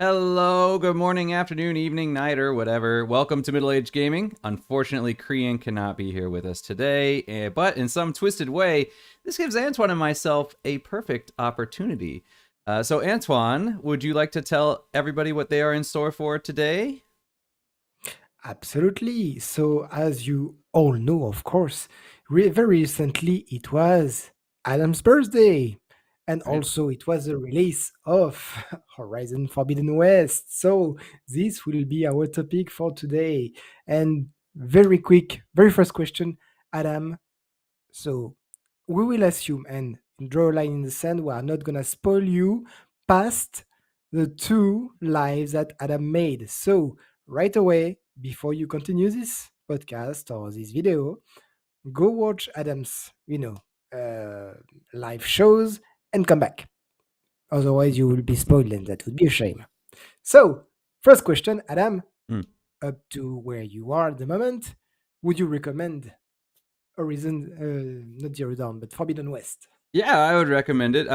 Hello, good morning, afternoon, evening, night, or whatever. Welcome to Middle Age Gaming. Unfortunately, Krian cannot be here with us today, but in some twisted way, this gives Antoine and myself a perfect opportunity. So, Antoine, would you like to tell everybody what they are in store for today? Absolutely. So, as you all know, of course, very recently it was Adam's birthday. And Right. also, it was the release of Horizon Forbidden West. So, this will be our topic for today. And very quick, very first question, Adam. So, we will assume and draw a line in the sand. We are not going to spoil you past the two lives that Adam made. So, right away, before you continue this podcast or this video, go watch Adam's, uh, live shows and come back. Otherwise, you will be spoiled, and that would be a shame. So, first question, Adam, Hmm. up to where you are at the moment, would you recommend Horizon, not Zero Dawn, but Forbidden West? Yeah, I would recommend it.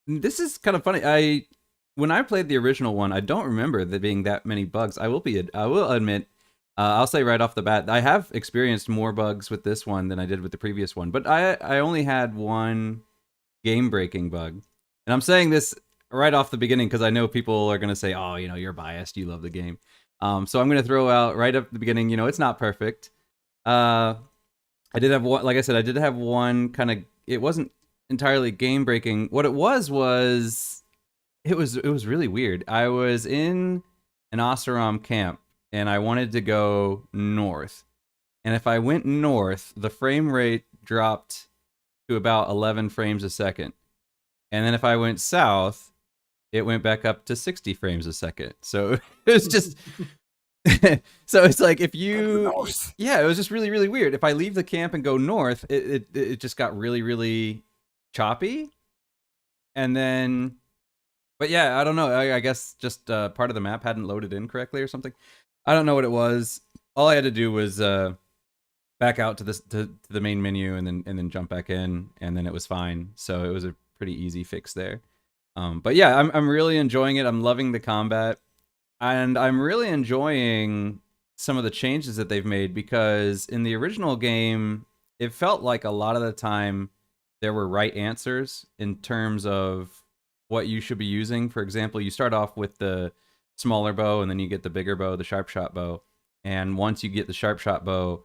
This is kind of funny. When I played the original one, I don't remember there being that many bugs. I will admit, I'll say right off the bat, I have experienced more bugs with this one than I did with the previous one. But I only had one game breaking bug, and I'm saying this right off the beginning because I know people are gonna say, "Oh, you're biased. You love the game." So I'm gonna throw out right up the beginning. It's not perfect. Uh, I did have one, like I said, I did have one kind of. It wasn't entirely game breaking. What it was really weird. I was in an Oseram camp and I wanted to go north. And if I went north, the frame rate dropped to about 11 frames a second. And then if I went south, it went back up to 60 frames a second. So it was just so it's like if At the you north. yeah, it was just really really weird. If I leave the camp and go north, it just got really really choppy. And then but yeah, I don't know. I guess just part of the map hadn't loaded in correctly or something. I don't know what it was. All I had to do was back out to the main menu and then jump back in, and then it was fine. So it was a pretty easy fix there. But yeah, I'm really enjoying it. I'm loving the combat, and I'm really enjoying some of the changes that they've made because in the original game, it felt like a lot of the time there were right answers in terms of what you should be using. For example, you start off with the smaller bow and then you get the bigger bow, the sharp shot bow. And once you get the sharp shot bow,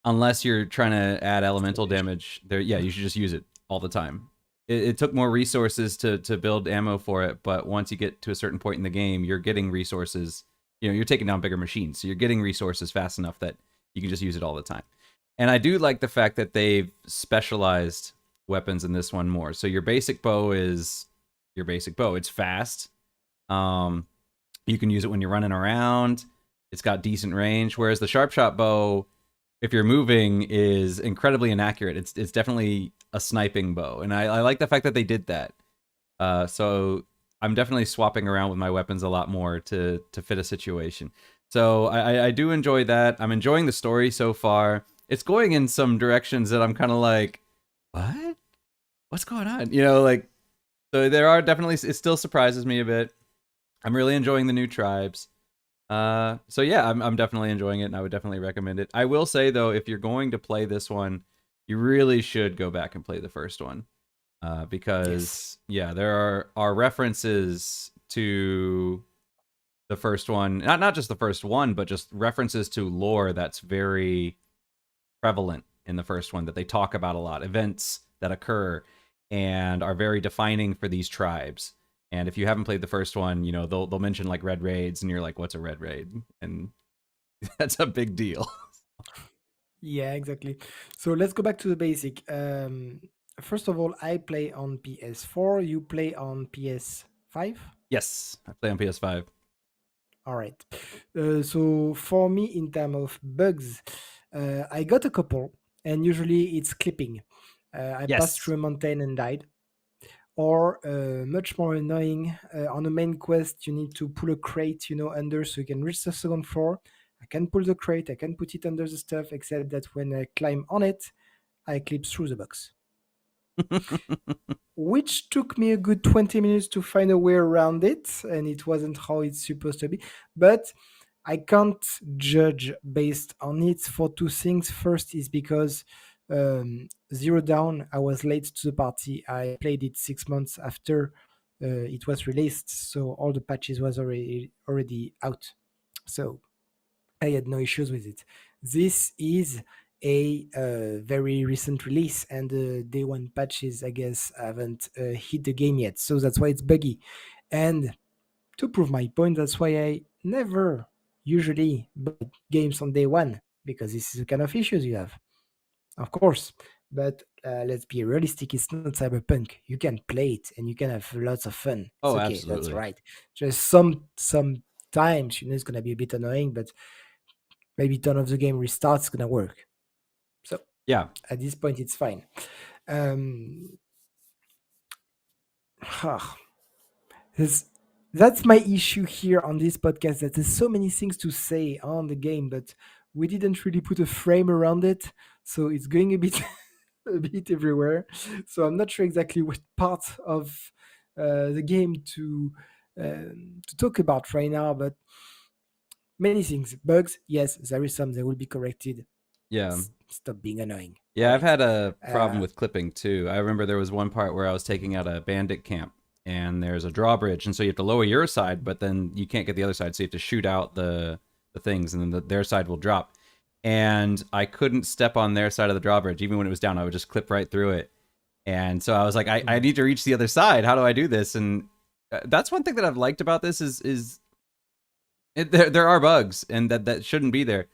unless you're trying to add elemental damage, there yeah, you should just use it all the time. It took more resources to build ammo for it, but once you get to a certain point in the game, you're getting resources. You're taking down bigger machines, so you're getting resources fast enough that you can just use it all the time. And I do like the fact that they've specialized weapons in this one more. So your basic bow is your basic bow. It's fast. Um, you can use it when you're running around. It's got decent range. Whereas the sharp shot bow, if you're moving, is incredibly inaccurate. It's definitely a sniping bow, and I like the fact that they did that. So I'm definitely swapping around with my weapons a lot more to fit a situation. So I do enjoy that. I'm enjoying the story so far. It's going in some directions that I'm kind of like, what? What's going on? Like so there are definitely it still surprises me a bit. I'm really enjoying the new tribes. So yeah, I'm definitely enjoying it, and I would definitely recommend it. I will say though, if you're going to play this one, you really should go back and play the first one, Yes. because yeah, there are references to the first one, not just the first one, but just references to lore that's very prevalent in the first one that they talk about a lot, events that occur and are very defining for these tribes. And if you haven't played the first one, they'll mention like red raids, and you're like, "What's a red raid?" And that's a big deal. Yeah, exactly. So let's go back to the basic. First of all, I play on PS4. You play on PS5. Yes, I play on PS5. All right. So for me, in terms of bugs, I got a couple, and usually it's clipping. I passed Yes. through a mountain and died. Or much more annoying, on a main quest, you need to pull a crate, under so you can reach the second floor. I can pull the crate, I can put it under the stuff, except that when I climb on it, I clip through the box. which took me a good 20 minutes to find a way around it, and it wasn't how it's supposed to be. But I can't judge based on it for two things. First is because Zero Dawn, I was late to the party. I played it 6 months after it was released, so all the patches was already out. So I had no issues with it. This is a very recent release, and the day one patches, I guess, haven't hit the game yet. So that's why it's buggy. And to prove my point, that's why I never usually buy games on day one, because this is the kind of issues you have, of course. But let's be realistic, it's not Cyberpunk. You can play it and you can have lots of fun. It's Oh, okay, that's absolutely. right. Just sometimes, it's gonna be a bit annoying, but maybe turn off the game, restart, it's gonna work. So Yeah. at this point, it's fine. Um, there's- that's my issue here on this podcast. That there's so many things to say on the game, but we didn't really put a frame around it, so it's going a bit a bit everywhere. So I'm not sure exactly what part of the game to talk about right now, but many things. Bugs, yes, there is some. They will be corrected. Yeah. Stop being annoying. All Yeah, I've right. had a problem Uh, with clipping too. I remember there was one part where I was taking out a bandit camp and there's a drawbridge, and so you have to lower your side, but then you can't get the other side, so you have to shoot out the things, and then their side will drop. And I couldn't step on their side of the drawbridge, even when it was down. I would just clip right through it. And so I was like, I mm, need to reach the other side. How do I do this? And that's one thing that I've liked about this there are bugs, and that shouldn't be there,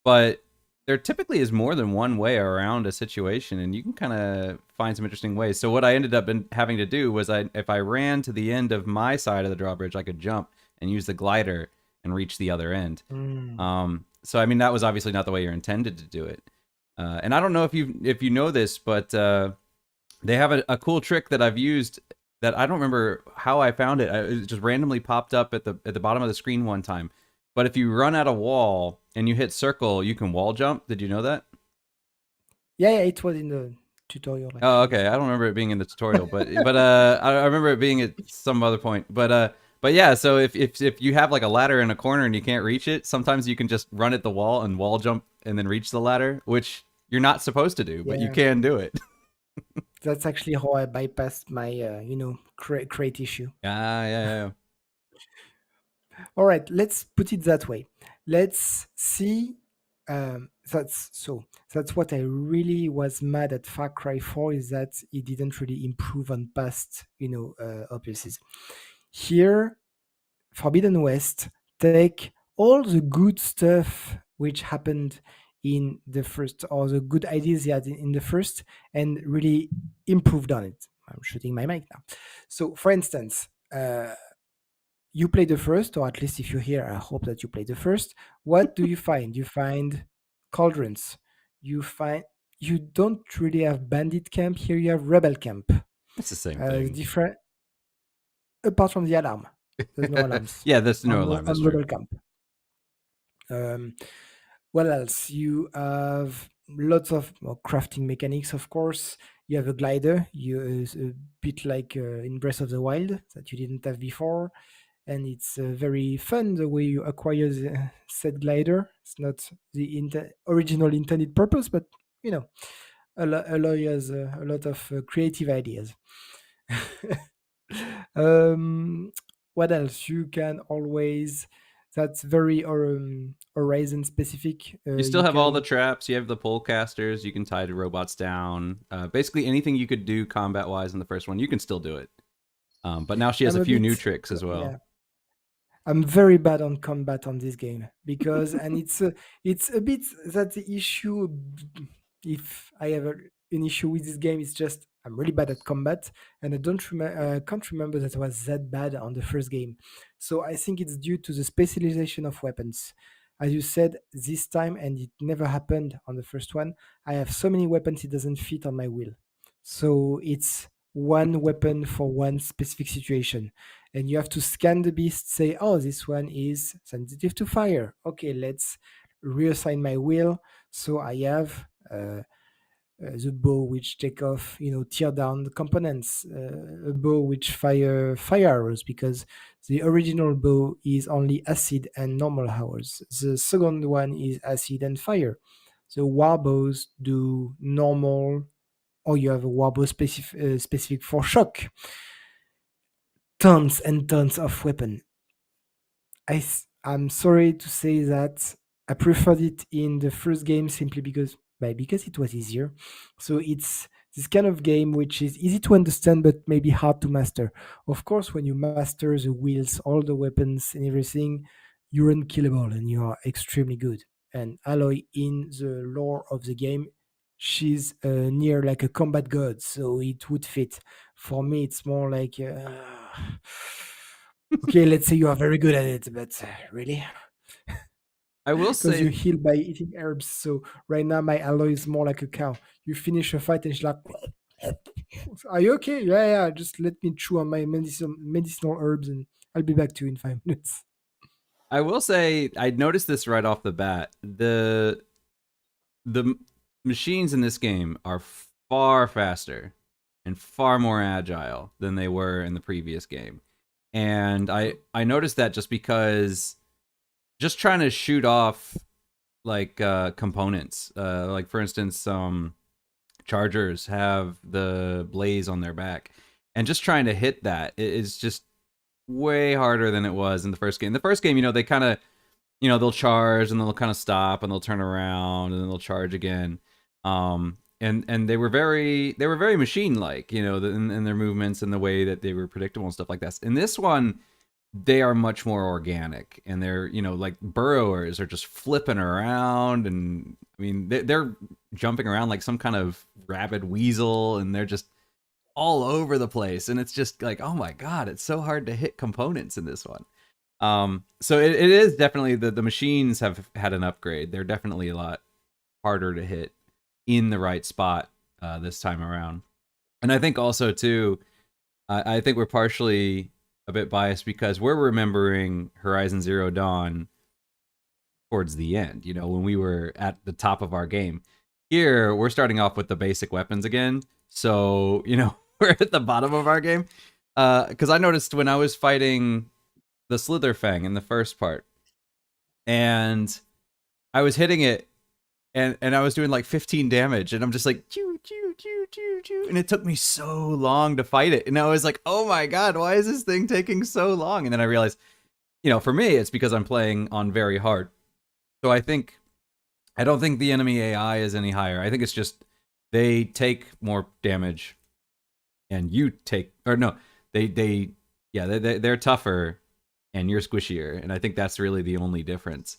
but there typically is more than one way around a situation, and you can kind of find some interesting ways. So what I ended up having to do was, if I ran to the end of my side of the drawbridge, I could jump and use the glider and reach the other end. mm. So I mean, that was obviously not the way you're intended to do it. And I don't know if you know this, but they have a cool trick that I've used that I don't remember how I found it. It just randomly popped up at the bottom of the screen one time. But if you run at a wall and you hit circle, you can wall jump. Did you know that? Yeah, it was in the tutorial Oh, actually. okay. I don't remember it being in the tutorial, but I remember it being at some other point. But yeah. So if you have like a ladder in a corner and you can't reach it, sometimes you can just run at the wall and wall jump and then reach the ladder, which you're not supposed to do, but you Yeah, can do it. that's actually how I bypassed my crate issue. Ah, yeah, yeah, yeah. All right, let's put it that way. Let's see. That's what I really was mad at Far Cry 4, is that it didn't really improve on past opuses. Here, Forbidden West take all the good stuff which happened in the first, or the good ideas they had in the first, and really improved on it. I'm shooting my mic now. So, for instance, you play the first, or at least if you're here, I hope that you play the first. What do you find? You find cauldrons. You don't really have bandit camp here. You have rebel camp. It's the same thing. Different apart from the alarm. There's no alarms Yeah, there's no on alarm. That's on true. rebel camp. Um, what else? You have lots of crafting mechanics, of course. You have a glider. A bit like in Breath of the Wild that you didn't have before, and it's very fun the way you acquire the said glider. It's not the original intended purpose, but you know, allow you has a lot of creative ideas. um, what else? You can always. That's very Horizon specific. You still You have all the can. traps. You have the pole casters. You can tie the robots down. Basically, anything you could do combat wise in the first one, you can still do it. But now she has I'm a a few bit. new tricks as well. Yeah, I'm very bad on combat on this game, because, and it's a bit that the issue. If I have an issue with this game, it's just I'm really bad at combat, and can't remember that I was that bad on the first game. So I think it's due to the specialization of weapons. As you said, this time, and it never happened on the first one, I have so many weapons it doesn't fit on my wheel. So it's one weapon for one specific situation, and you have to scan the beast, say, oh, this one is sensitive to fire. Okay, let's reassign my wheel. So I have the bow which take off, tear down the components, a bow which fire arrows, because the original bow is only acid and normal arrows. The second one is acid and fire. The war bows do normal, or you have a war bow specific for shock. Tons and tons of weapon. I'm sorry to say that I preferred it in the first game simply because it was easier. So it's this kind of game which is easy to understand but maybe hard to master. Of course, when you master the wheels, all the weapons and everything, you're unkillable and you are extremely good. And Aloy, in the lore of the game, she's near like a combat god, so it would fit. For me, it's more like okay, let's say you are very good at it, but really? I will Because you say heal by eating herbs. So right now, my Aloy is more like a cow. You finish a fight and she's like, are you okay? Yeah, yeah, just let me chew on my medicinal herbs and I'll be back to you in 5 minutes. I noticed this right off the bat. The machines in this game are far faster and far more agile than they were in the previous game. And I noticed that just because just trying to shoot off like components, like for instance, chargers have the blaze on their back, and just trying to hit that is just way harder than it was in the first game. The first game, they kind of, they'll charge and they'll kind of stop and they'll turn around and then they'll charge again. And they were very machine like, in their movements and the way that they were predictable and stuff like that. In this one, they are much more organic, and they're, like burrowers are just flipping around, and I mean they're jumping around like some kind of rabid weasel, and they're just all over the place, and it's just like, oh my god, it's so hard to hit components in this one. So it is definitely the machines have had an upgrade. They're definitely a lot harder to hit in the right spot this time around. And I think also too, I think we're partially a bit biased because we're remembering Horizon Zero Dawn towards the end, when we were at the top of our game. Here, we're starting off with the basic weapons again. So, we're at the bottom of our game. Because I noticed when I was fighting the Slitherfang in the first part, and I was hitting it, and I was doing like 15 damage, and I'm just like, choo, choo, choo, choo, choo. And it took me so long to fight it. And I was like, oh my god, why is this thing taking so long? And then I realized, for me, it's because I'm playing on very hard. So I don't think the enemy AI is any higher. I think it's just they take more damage, and you take, or no, they're tougher, and you're squishier, and I think that's really the only difference.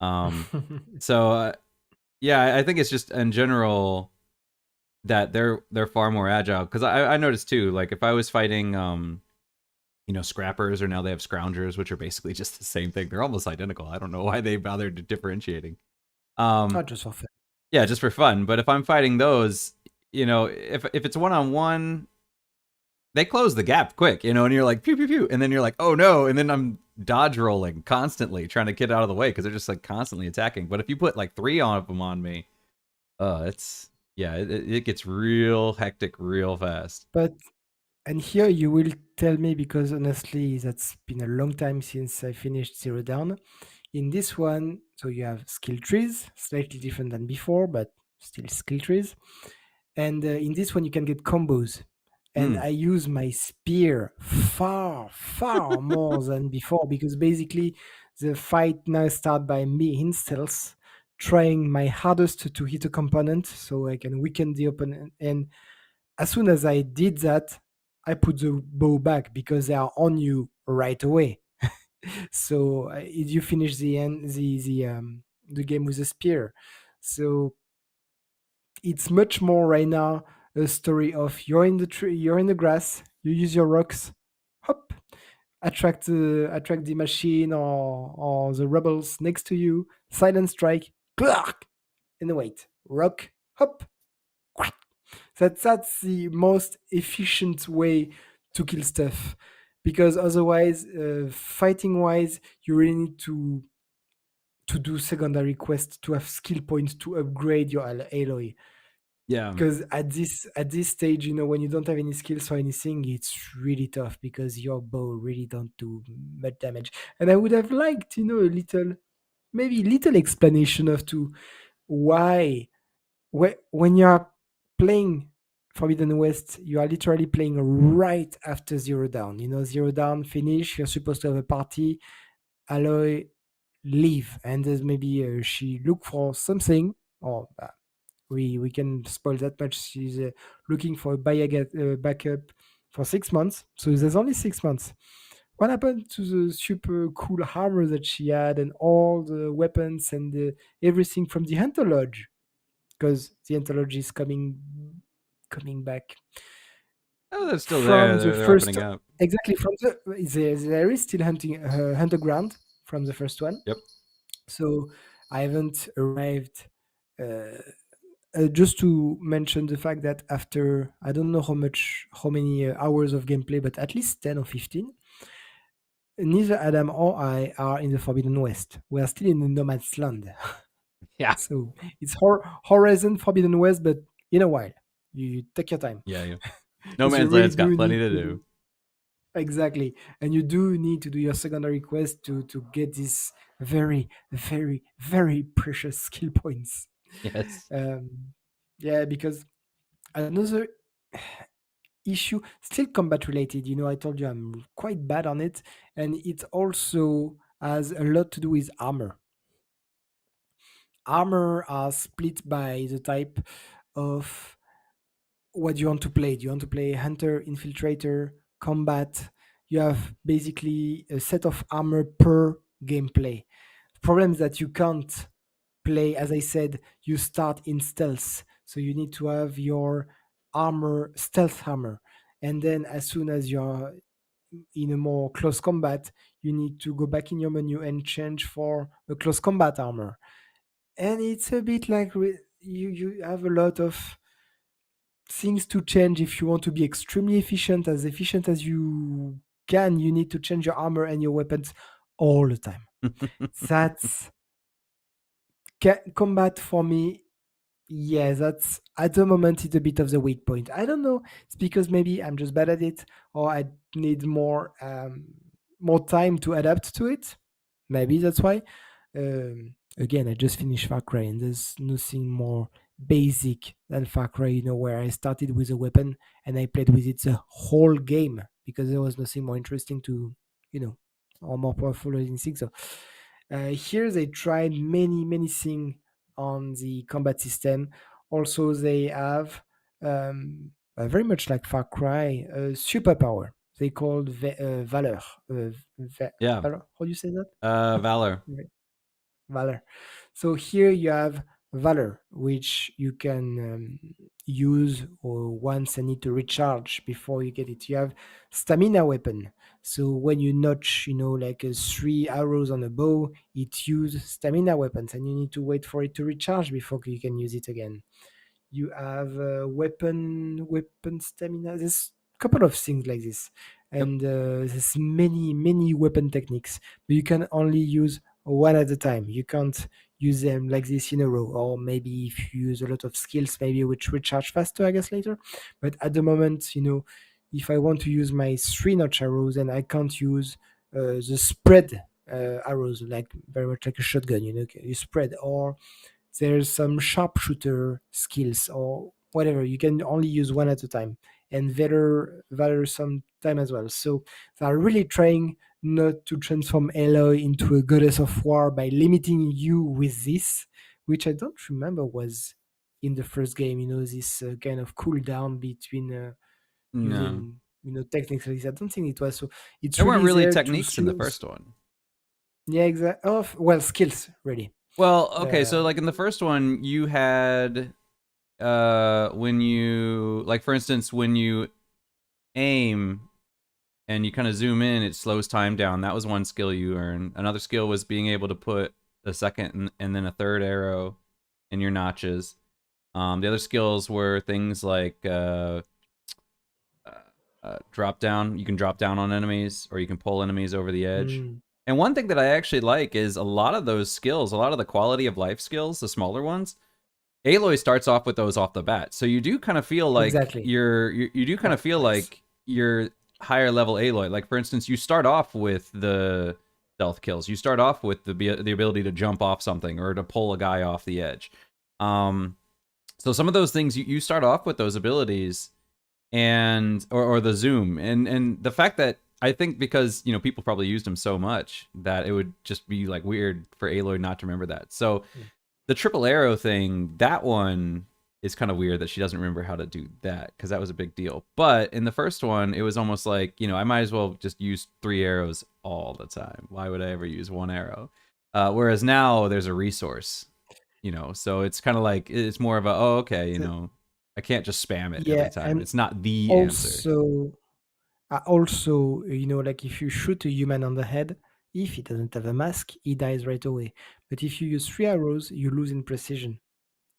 So yeah, I think it's just in general that they're far more agile. Because I noticed too, like if I was fighting scrappers, or now they have scroungers, which are basically just the same thing. They're almost identical. I don't know why they bothered differentiating. Not just for fun. Yeah, just for fun. But if I'm fighting those, if it's one on one, they close the gap quick, and you're like pew pew pew, and then you're like, oh no, and then I'm dodge rolling constantly trying to get out of the way because they're just like constantly attacking. But if you put like 3 of them on me, it gets real hectic real fast. But and here you will tell me, because honestly, that's been a long time since I finished Zero Dawn. In this one, so you have skill trees, slightly different than before, but still skill trees. And in this one, you can get combos. And Mm. I use my spear far, far more than before, because basically the fight now starts by me in stealth, trying my hardest to hit a component so I can weaken the opponent. And as soon as I did that, I put the bow back because they are on you right away. So you finish the game with a spear. So it's much more right now a story of you're in the tree, you're in the grass, you use your rocks, hop, attract the machine or the rebels next to you, silent strike, clark, and wait, rock, hop. That's the most efficient way to kill stuff, because otherwise, fighting wise, you really need to do secondary quests to have skill points to upgrade your alloy. Yeah. Because at this stage, when you don't have any skills or anything, it's really tough because your bow really don't do much damage. And I would have liked, a little, maybe little explanation of to why when you are playing Forbidden West, you are literally playing right after Zero Dawn. Zero Dawn finish, you're supposed to have a party, Aloy leave, and there's maybe she look for something, or we can spoil that much. She's looking for a backup for 6 months. So there's only 6 months. What happened to the super cool armor that she had and all the weapons and everything from the Hunter Lodge? Because the anthology is coming back Oh, they're still from there. the They're first. opening up. Exactly, from there is still hunting underground from the first one. Yep. So I haven't arrived. Just to mention the fact that after I don't know how many hours of gameplay, but at least 10 or 15, neither Adam or I are in the Forbidden West. We are still in the No Man's Land. Yeah. So it's Horizon Forbidden West, but in a while. You take your time. Yeah. No Because you Man's really Land's got do plenty need to to do. exactly, and you do need to do your secondary quest to get these very, very, very precious skill points. Yes. Um, yeah, because another issue, still combat related. I told you I'm quite bad on it, and it also has a lot to do with armor. Armor are split by the type of what you want to play. Do you want to play hunter, infiltrator, combat? You have basically a set of armor per gameplay. Problem is that you can't play, as I said, you start in stealth. So you need to have your armor, stealth armor. And then as soon as you're in a more close combat, you need to go back in your menu and change for a close combat armor. And it's a bit like you have a lot of things to change if you want to be extremely efficient as you can. You need to change your armor and your weapons all the time. That's combat for me. Yeah, that's at the moment it's a bit of the weak point. I don't know. It's because maybe I'm just bad at it, or I need more time to adapt to it. Maybe that's why. Again, I just finished Far Cry, and there's nothing more basic than Far Cry. Where I started with a weapon and I played with it the whole game because there was nothing more interesting to, you know, or more powerful or anything. So here they tried many things on the combat system. Also, they have very much like Far Cry, superpower. They called Valor. Yeah. Valor. How do you say that? Valor. Right. Valor. So here you have Valor, which you can use or once and need to recharge before you get it. You have Stamina weapon. So when you notch, like 3 arrows on a bow, it uses stamina weapons, and you need to wait for it to recharge before you can use it again. You have weapon stamina. There's a couple of things like this, Yep. and there's many weapon techniques, but you can only use one at a time. You can't use them like this in a row, or maybe if you use a lot of skills, maybe which recharge faster, I guess, later. But at the moment, if I want to use my 3 notch arrows, and I can't use the spread arrows, like very much like a shotgun, you spread, or there's some sharpshooter skills or whatever. You can only use one at a time, and Valor some time as well. So they are really trying not to transform Aloy into a goddess of war by limiting you with this, which I don't remember was in the first game. This kind of cooldown between No. using technically. I don't think it was. So it's There weren't really really there to techniques in the slow. first one. Yeah, exactly. Oh, well, skills really. Well, okay, so Uh, like in the first one, you had when you like for instance when you aim and you kind of zoom in, it slows time down. That was one skill you earn. Another skill was being able to put a second and then a third arrow in your notches. The other skills were things like drop down. You can drop down on enemies, or you can pull enemies over the edge. mm, And one thing that I actually like is a lot of those skills, a lot of the quality of life skills, the smaller ones, Aloy starts off with those off the bat, so you do kind of feel like Exactly. you do kind Oh, of feel nice. like you're higher level Aloy. Like for instance, you start off with the stealth kills. You start off with the ability to jump off something or to pull a guy off the edge. Um, so some of those things you start off with those abilities and or the zoom and the fact that I think because people probably used them so much that it would just be like weird for Aloy not to remember that. So the triple arrow thing, that one is kind of weird that she doesn't remember how to do that because that was a big deal. But in the first one, it was almost like, I might as well just use 3 arrows all the time. Why would I ever use 1 arrow? Whereas now there's a resource, so it's kind of like, it's more of a, oh, okay, So, I can't just spam it every yeah, time. and It's not the answer. also, like if you shoot a human on the head, if he doesn't have a mask, he dies right away. But if you use 3 arrows, you lose in precision.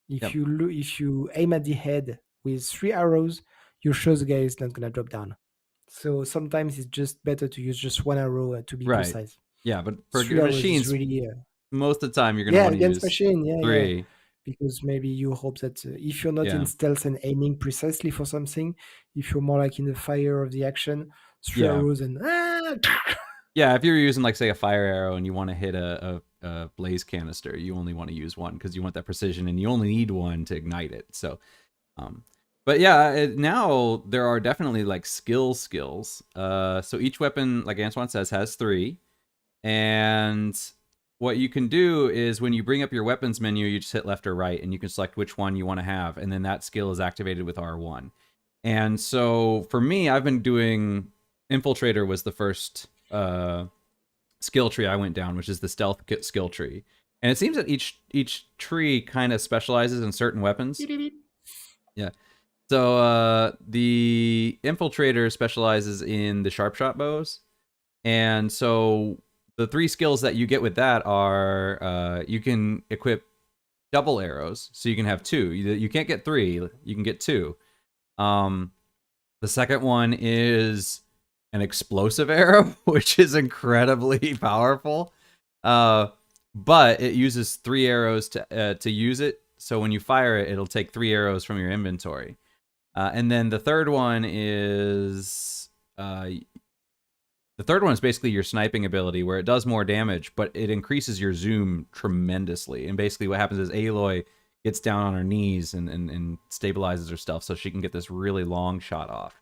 Yep. If you aim at the head with 3 arrows, you're sure the guy is not gonna drop down. So sometimes it's just better to use just 1 arrow to be Right. precise. Yeah, but for 3 arrows is machines, really most of the time you're going to yeah, want to against use machine, yeah, yeah. 3. Because maybe you hope that if you're not in Yeah. stealth and aiming precisely for something, if you're more like in the fire of the action, three Yeah. arrows and Yeah, if you're using like say a fire arrow and you want to hit a blaze canister, you only want to use one because you want that precision and you only need one to ignite it. So, um, but yeah, now there are definitely like skills. So each weapon, like Antoine says, has 3, and what you can do is when you bring up your weapons menu, you just hit left or right, and you can select which one you want to have, and then that skill is activated with R1. And so for me, I've been doing Infiltrator was the first skill tree I went down, which is the stealth skill tree. And it seems that each tree kind of specializes in certain weapons. Yeah. So the Infiltrator specializes in the sharp shot bows. And so the 3 skills that you get with that are you can equip double arrows, so you can have 2. You can't get 3, you can get 2. The second one is an explosive arrow, which is incredibly powerful. But it uses 3 arrows to use it. So when you fire it, it'll take 3 arrows from your inventory. And then the third one is basically your sniping ability, where it does more damage, but it increases your zoom tremendously. And basically, what happens is Aloy gets down on her knees and stabilizes herself so she can get this really long shot off.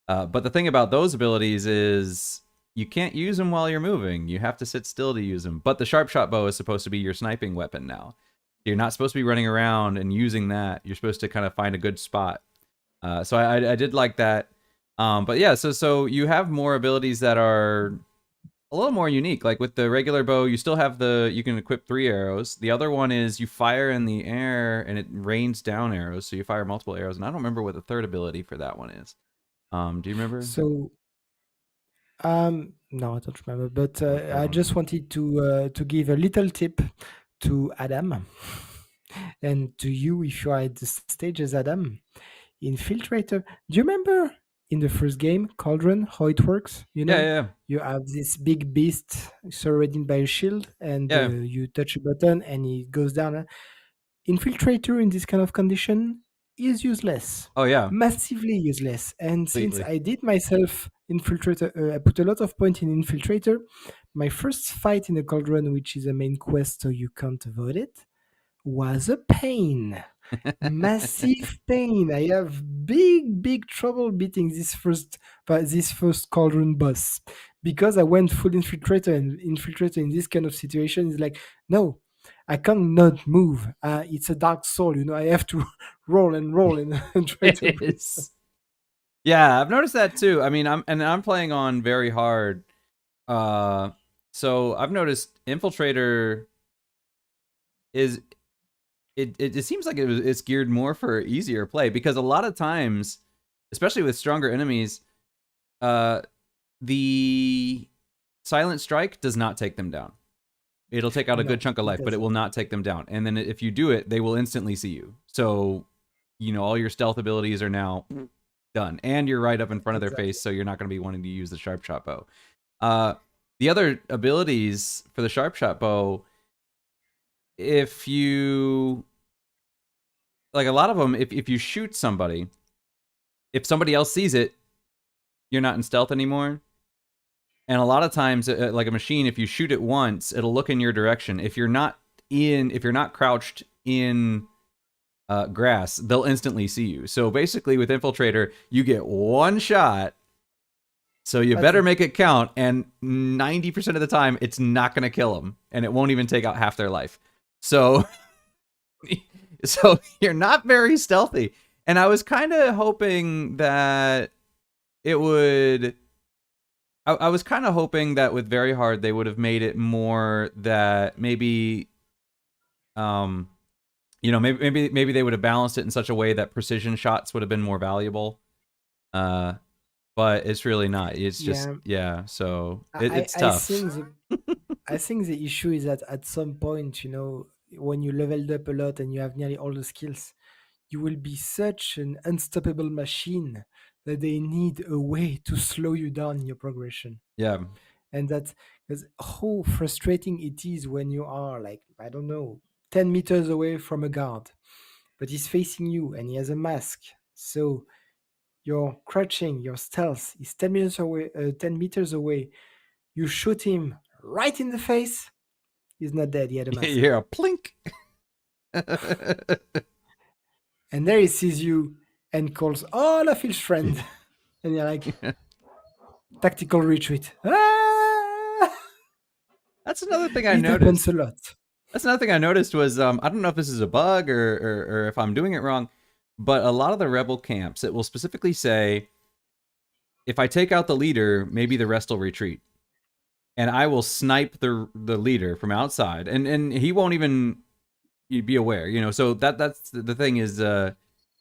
But the thing about those abilities is you can't use them while you're moving. You have to sit still to use them. But the sharp shot bow is supposed to be your sniping weapon now. You're not supposed to be running around and using that. You're supposed to kind of find a good spot. So I did like that. But yeah, so you have more abilities that are a little more unique. Like with the regular bow, you still have you can equip 3 arrows. The other one is you fire in the air and it rains down arrows, so you fire multiple arrows. And I don't remember what the third ability for that one is. Do you remember? so no, I don't remember, but Okay, I hold on. just wanted to give a little tip to Adam and to you if you are at the stage as Adam. Infiltrator. Do you remember in the first game, Cauldron, how it works? Yeah, yeah, You have this big beast surrounded by a shield, and yeah. you touch a button and it goes down. Infiltrator in this kind of condition is useless, Oh yeah, massively useless. And since completely. I did myself Infiltrator, I put a lot of point in Infiltrator. My first fight in the Cauldron, which is a main quest, so you can't avoid it, was a pain. Massive pain. I have big trouble beating this first cauldron boss because I went full infiltrator, and infiltrator in this kind of situation is like, no, I can't not move. It's a dark soul, I have to roll and and try to breathe. Yes. Yeah, I've noticed that too. I mean, I'm playing on very hard. Uh, so I've noticed Infiltrator is it seems like it's geared more for easier play because a lot of times, especially with stronger enemies, uh, the silent strike does not take them down. It'll take out a good No, chunk of it life, but it doesn't. will not take them down. And then if you do it, they will instantly see you. So, all your stealth abilities are now done, and you're right up in front of their face, Exactly. so you're not going to be wanting to use the sharp shot bow. Uh, the other abilities for the sharp shot bow, if you like a lot of them, if you shoot somebody, if somebody else sees it, you're not in stealth anymore. And a lot of times, like a machine, if you shoot it once, it'll look in your direction. If you're not crouched in grass, they'll instantly see you. So basically, with Infiltrator, you get one shot. So you That's better it. make it count, and 90% of the time, it's not going to kill them, and it won't even take out half their life. So, so you're not very stealthy. And I was kind of hoping that it would. I was kind of hoping that with Very Hard, they would have made it more that maybe, um, maybe they would have balanced it in such a way that precision shots would have been more valuable. Uh, but it's really not. It's just Yeah, yeah. So I it's I tough. think the I think the issue is that at some point, when you leveled up a lot and you have nearly all the skills, you will be such an unstoppable machine that they need a way to slow you down in your progression. Yeah. And that's because how frustrating it is when you are like, I don't know, 10 meters away from a guard, but he's facing you and he has a mask. So you're crouching, your stealth is 10 meters away. You shoot him right in the face. He's not dead. He had a You mask. hear a plink. And there he sees you and calls all of his friend. And you're like, tactical retreat. Ah! That's another thing I It happens a noticed. lot. That's another thing I noticed was I don't know if this is a bug or if I'm doing it wrong, but a lot of the rebel camps it will specifically say if I take out the leader, maybe the rest will retreat, and I will snipe the leader from outside, and he won't even be aware, So that's the thing is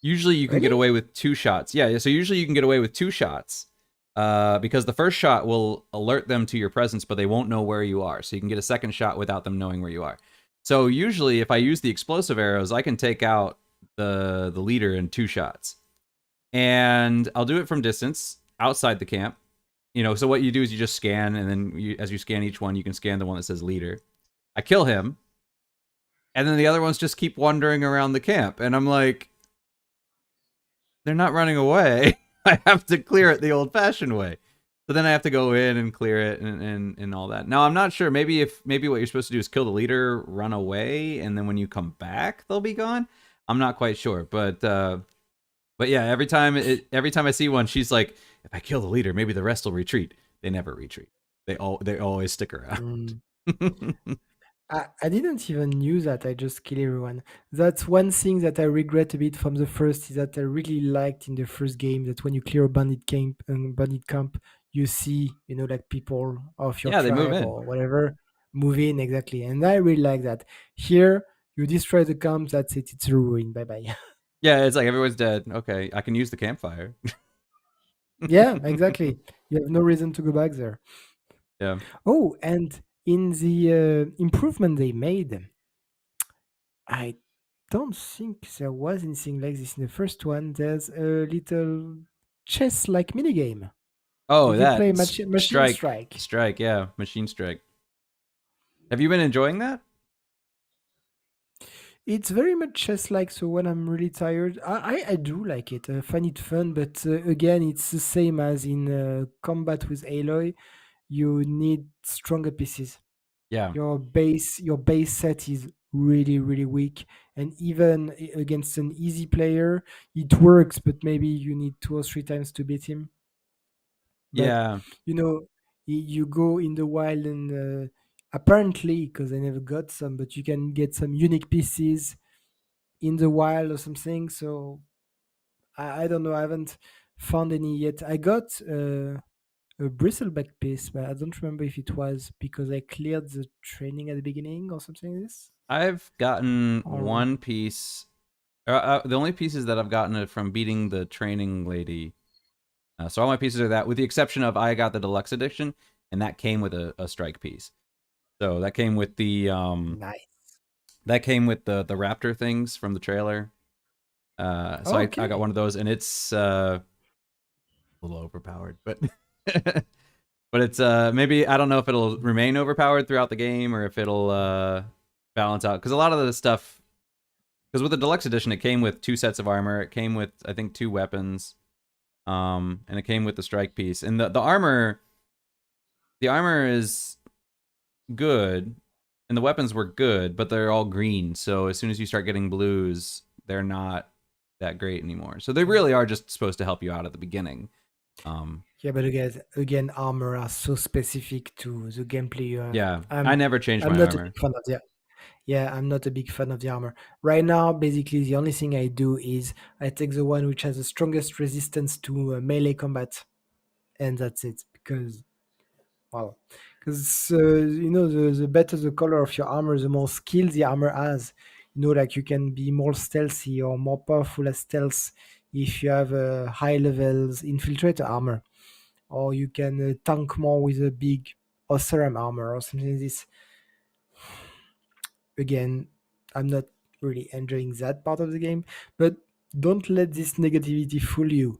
usually you can get Really? away with two shots. Yeah, so usually you can get away with two shots. Because the first shot will alert them to your presence, but they won't know where you are. So you can get a second shot without them knowing where you are. So usually, if I use the explosive arrows, I can take out the leader in two shots, and I'll do it from distance outside the camp. So what you do is you just scan, and then as you scan each one, you can scan the one that says leader. I kill him, and then the other ones just keep wandering around the camp, and I'm like, they're not running away. I have to clear it the old-fashioned way. So then I have to go in and clear it and all that. Now I'm not sure. Maybe what you're supposed to do is kill the leader, run away, and then when you come back, they'll be gone. I'm not quite sure, but yeah, every time I see one, she's like, if I kill the leader, maybe the rest will retreat. They never retreat. They always stick around. Mm. I didn't even knew that. I just kill everyone. That's one thing that I regret a bit from the first is that I really liked in the first game that when you clear a bandit camp, you see, like people of your Yeah, they move tribe in. or whatever move in exactly. And I really like that. Here, you destroy the camp, that's it. It's a ruin. Bye bye. Yeah, it's like everyone's dead. Okay, I can use the campfire. Yeah, exactly. You have no reason to go back there. Yeah. Oh, and in the improvement they made, I don't think there was anything like this in the first one. There's a little chess-like minigame. Oh, You can play that Machine Strike. strike. Yeah, machine strike. Have you been enjoying that? It's very much chess-like, so when I'm really tired, I do like it. I find it fun, but again, it's the same as in combat with Aloy. You need stronger pieces. Yeah. Your base set is really really weak, and even against an easy player it works, but maybe you need 2 or 3 times to beat him. But Yeah. you know you go in the wild and apparently, because I never got some, but you can get some unique pieces in the wild or something. So I don't know, I haven't found any yet. I got a bristleback piece, but I don't remember if it was because I cleared the training at the beginning or something like this. I've gotten Or one piece. The only pieces that I've gotten are from beating the training lady. So all my pieces are that, with the exception of I got the deluxe edition, and that came with a strike piece. So that came with nice. the raptor things from the trailer. So Oh, I got okay. one of those, and it's a little overpowered, but but it's maybe I don't know if it'll remain overpowered throughout the game or if it'll balance out, because a lot of the stuff Because with the deluxe edition, it came with 2 sets of armor. It came with, I think, 2 weapons. And it came with the strike piece. And the armor is good, and the weapons were good, but they're all green. So as soon as you start getting blues, they're not that great anymore. So they really are just supposed to help you out at the beginning. Yeah, but again, armor are so specific to the gameplay you have. Yeah, I never changed I'm my not a armor. big fan of the Yeah, I'm not a big fan of the armor. Right now, basically, the only thing I do is I take the one which has the strongest resistance to melee combat, and that's it. Because, well, because the better the color of your armor, the more skill the armor has. Like you can be more stealthy or more powerful as stealth if you have high levels infiltrator armor, or you can tank more with a big Osram armor or something like this. Again, I'm not really enjoying that part of the game, but don't let this negativity fool you.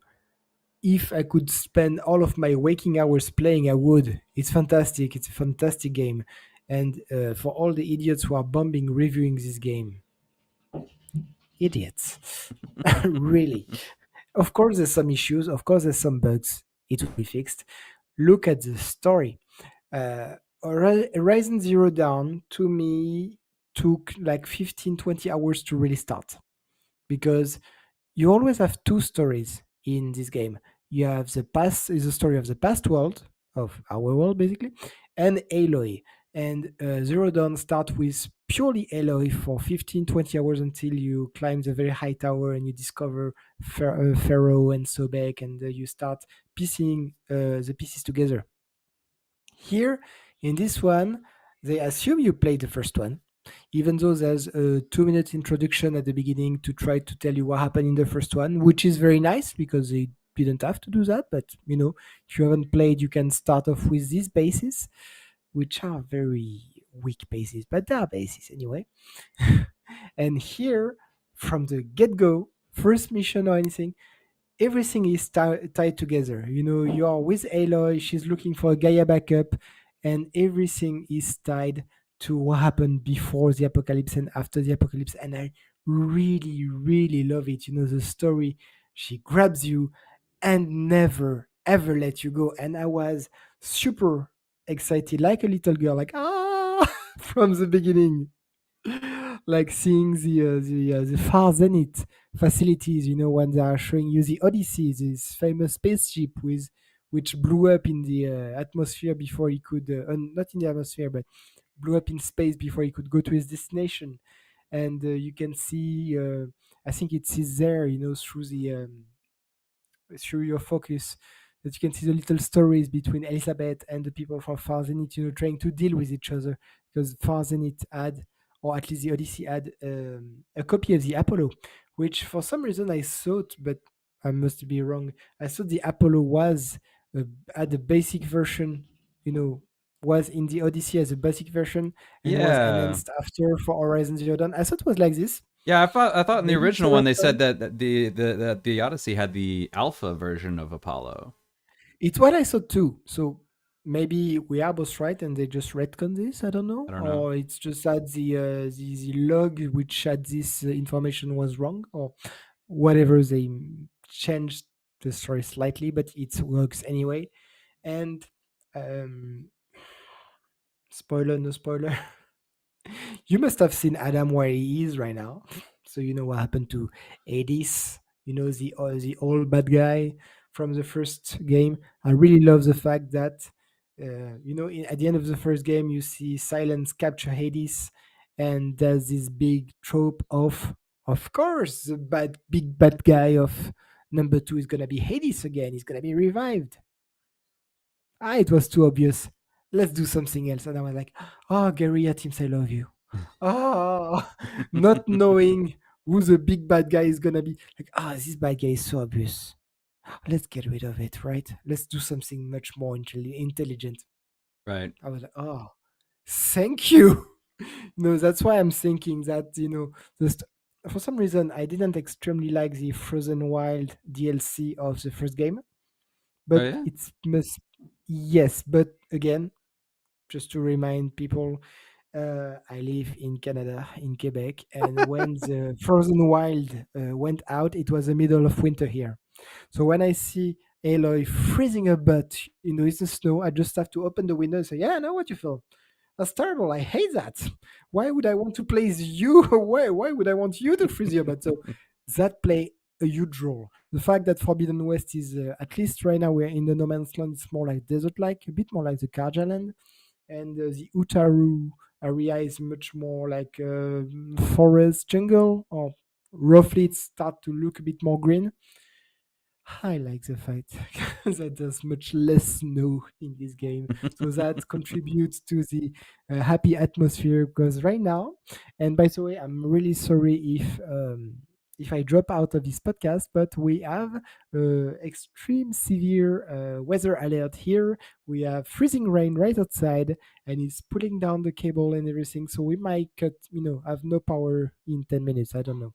If I could spend all of my waking hours playing, I would. It's fantastic. It's a fantastic game. And for all the idiots who are bombing reviewing this game, idiots. Really. Of course, there's some issues. Of course, there's some bugs. It will be fixed. Look at the story. Horizon Zero Dawn to me took like 15, 20 hours to really start because you always have two stories in this game. You have the past is the story of the past world of our world basically, and Aloy. And Zero Dawn start with purely Aloy for 15, 20 hours until you climb the very high tower and you discover Pharaoh and Sobek, and you start piecing the pieces together. Here, in this one, they assume you played the first one, even though there's a 2 minute introduction at the beginning to try to tell you what happened in the first one, which is very nice because they didn't have to do that. But if you haven't played, you can start off with these bases, which are very weak bases, but they are bases anyway. And here, from the get go, first mission or anything, everything is tied together. You are with Aloy, she's looking for a Gaia backup, and everything is tied to what happened before the apocalypse and after the apocalypse. And I really, really love it. The story, she grabs you and never, ever let you go. And I was super excited, like a little girl, like, from the beginning. Like seeing the far zenith facilities, when they are showing you the Odyssey, this famous spaceship with which blew up in the atmosphere before he could, not in the atmosphere, but blew up in space before he could go to his destination. And you can see, I think it is there, through your focus, that you can see the little stories between Elizabeth and the people from Far Zenith, trying to deal with each other, because Far Zenith had, or at least the Odyssey had, a copy of the Apollo, which for some reason I thought, but I must be wrong. I thought the Apollo was had a basic version, you know, was in the Odyssey as a basic version and was Yeah, enhanced after for Horizon Zero Dawn. I thought it was like this. yeah. I thought in the Maybe it's a original one they said retcon. that the Odyssey had the alpha version of Apollo. It's what I thought too. So maybe we are both right, and they just retcon this. I don't I know, don't know. or it's just that the log which had this information was wrong, or whatever. They changed the story slightly, but it works anyway. And um, spoiler, no spoiler. You must have seen Adam where he is right now, so you know what happened to Hades. The old bad guy from the first game. I really love the fact that at the end of the first game you see Silence capture Hades, and there's this big trope of course, the big bad guy of number two is gonna be Hades again. He's gonna be revived. It was too obvious. Let's do something else. And I was like, Guerrilla Teams, I love you. Oh, not knowing who the big bad guy is gonna be. Like, this bad guy is so obvious. Let's get rid of it, right? Let's do something much more intelligent. Right. I was like, thank you. That's why I'm thinking that, just for some reason, I didn't extremely like the Frozen Wild DLC of the first game, Oh but yeah. it's must, yes, but again, just to remind people, I live in Canada, in Quebec, and when the Frozen Wild went out, it was the middle of winter here. So when I see Aloy freezing her butt in the snow, I just have to open the window and say, "Yeah, I know what you feel. That's terrible. I hate that. Why would I want to place you? Why would I want you to freeze your butt?" So that play a huge role. The fact that Forbidden West is, at least right now, we're in the No Man's Land, it's more like desert-like, a bit more like the Karja Land, and the Utaru area is much more like forest jungle, or roughly it start to look a bit more green. I like the fact that there's much less snow in this game, so that contributes to the happy atmosphere. Because right now, and by the way, I'm really sorry if I drop out of this podcast, but we have extreme severe weather alert here. We have freezing rain right outside, and it's pulling down the cable and everything. So we might cut, have no power in 10 minutes. I don't know.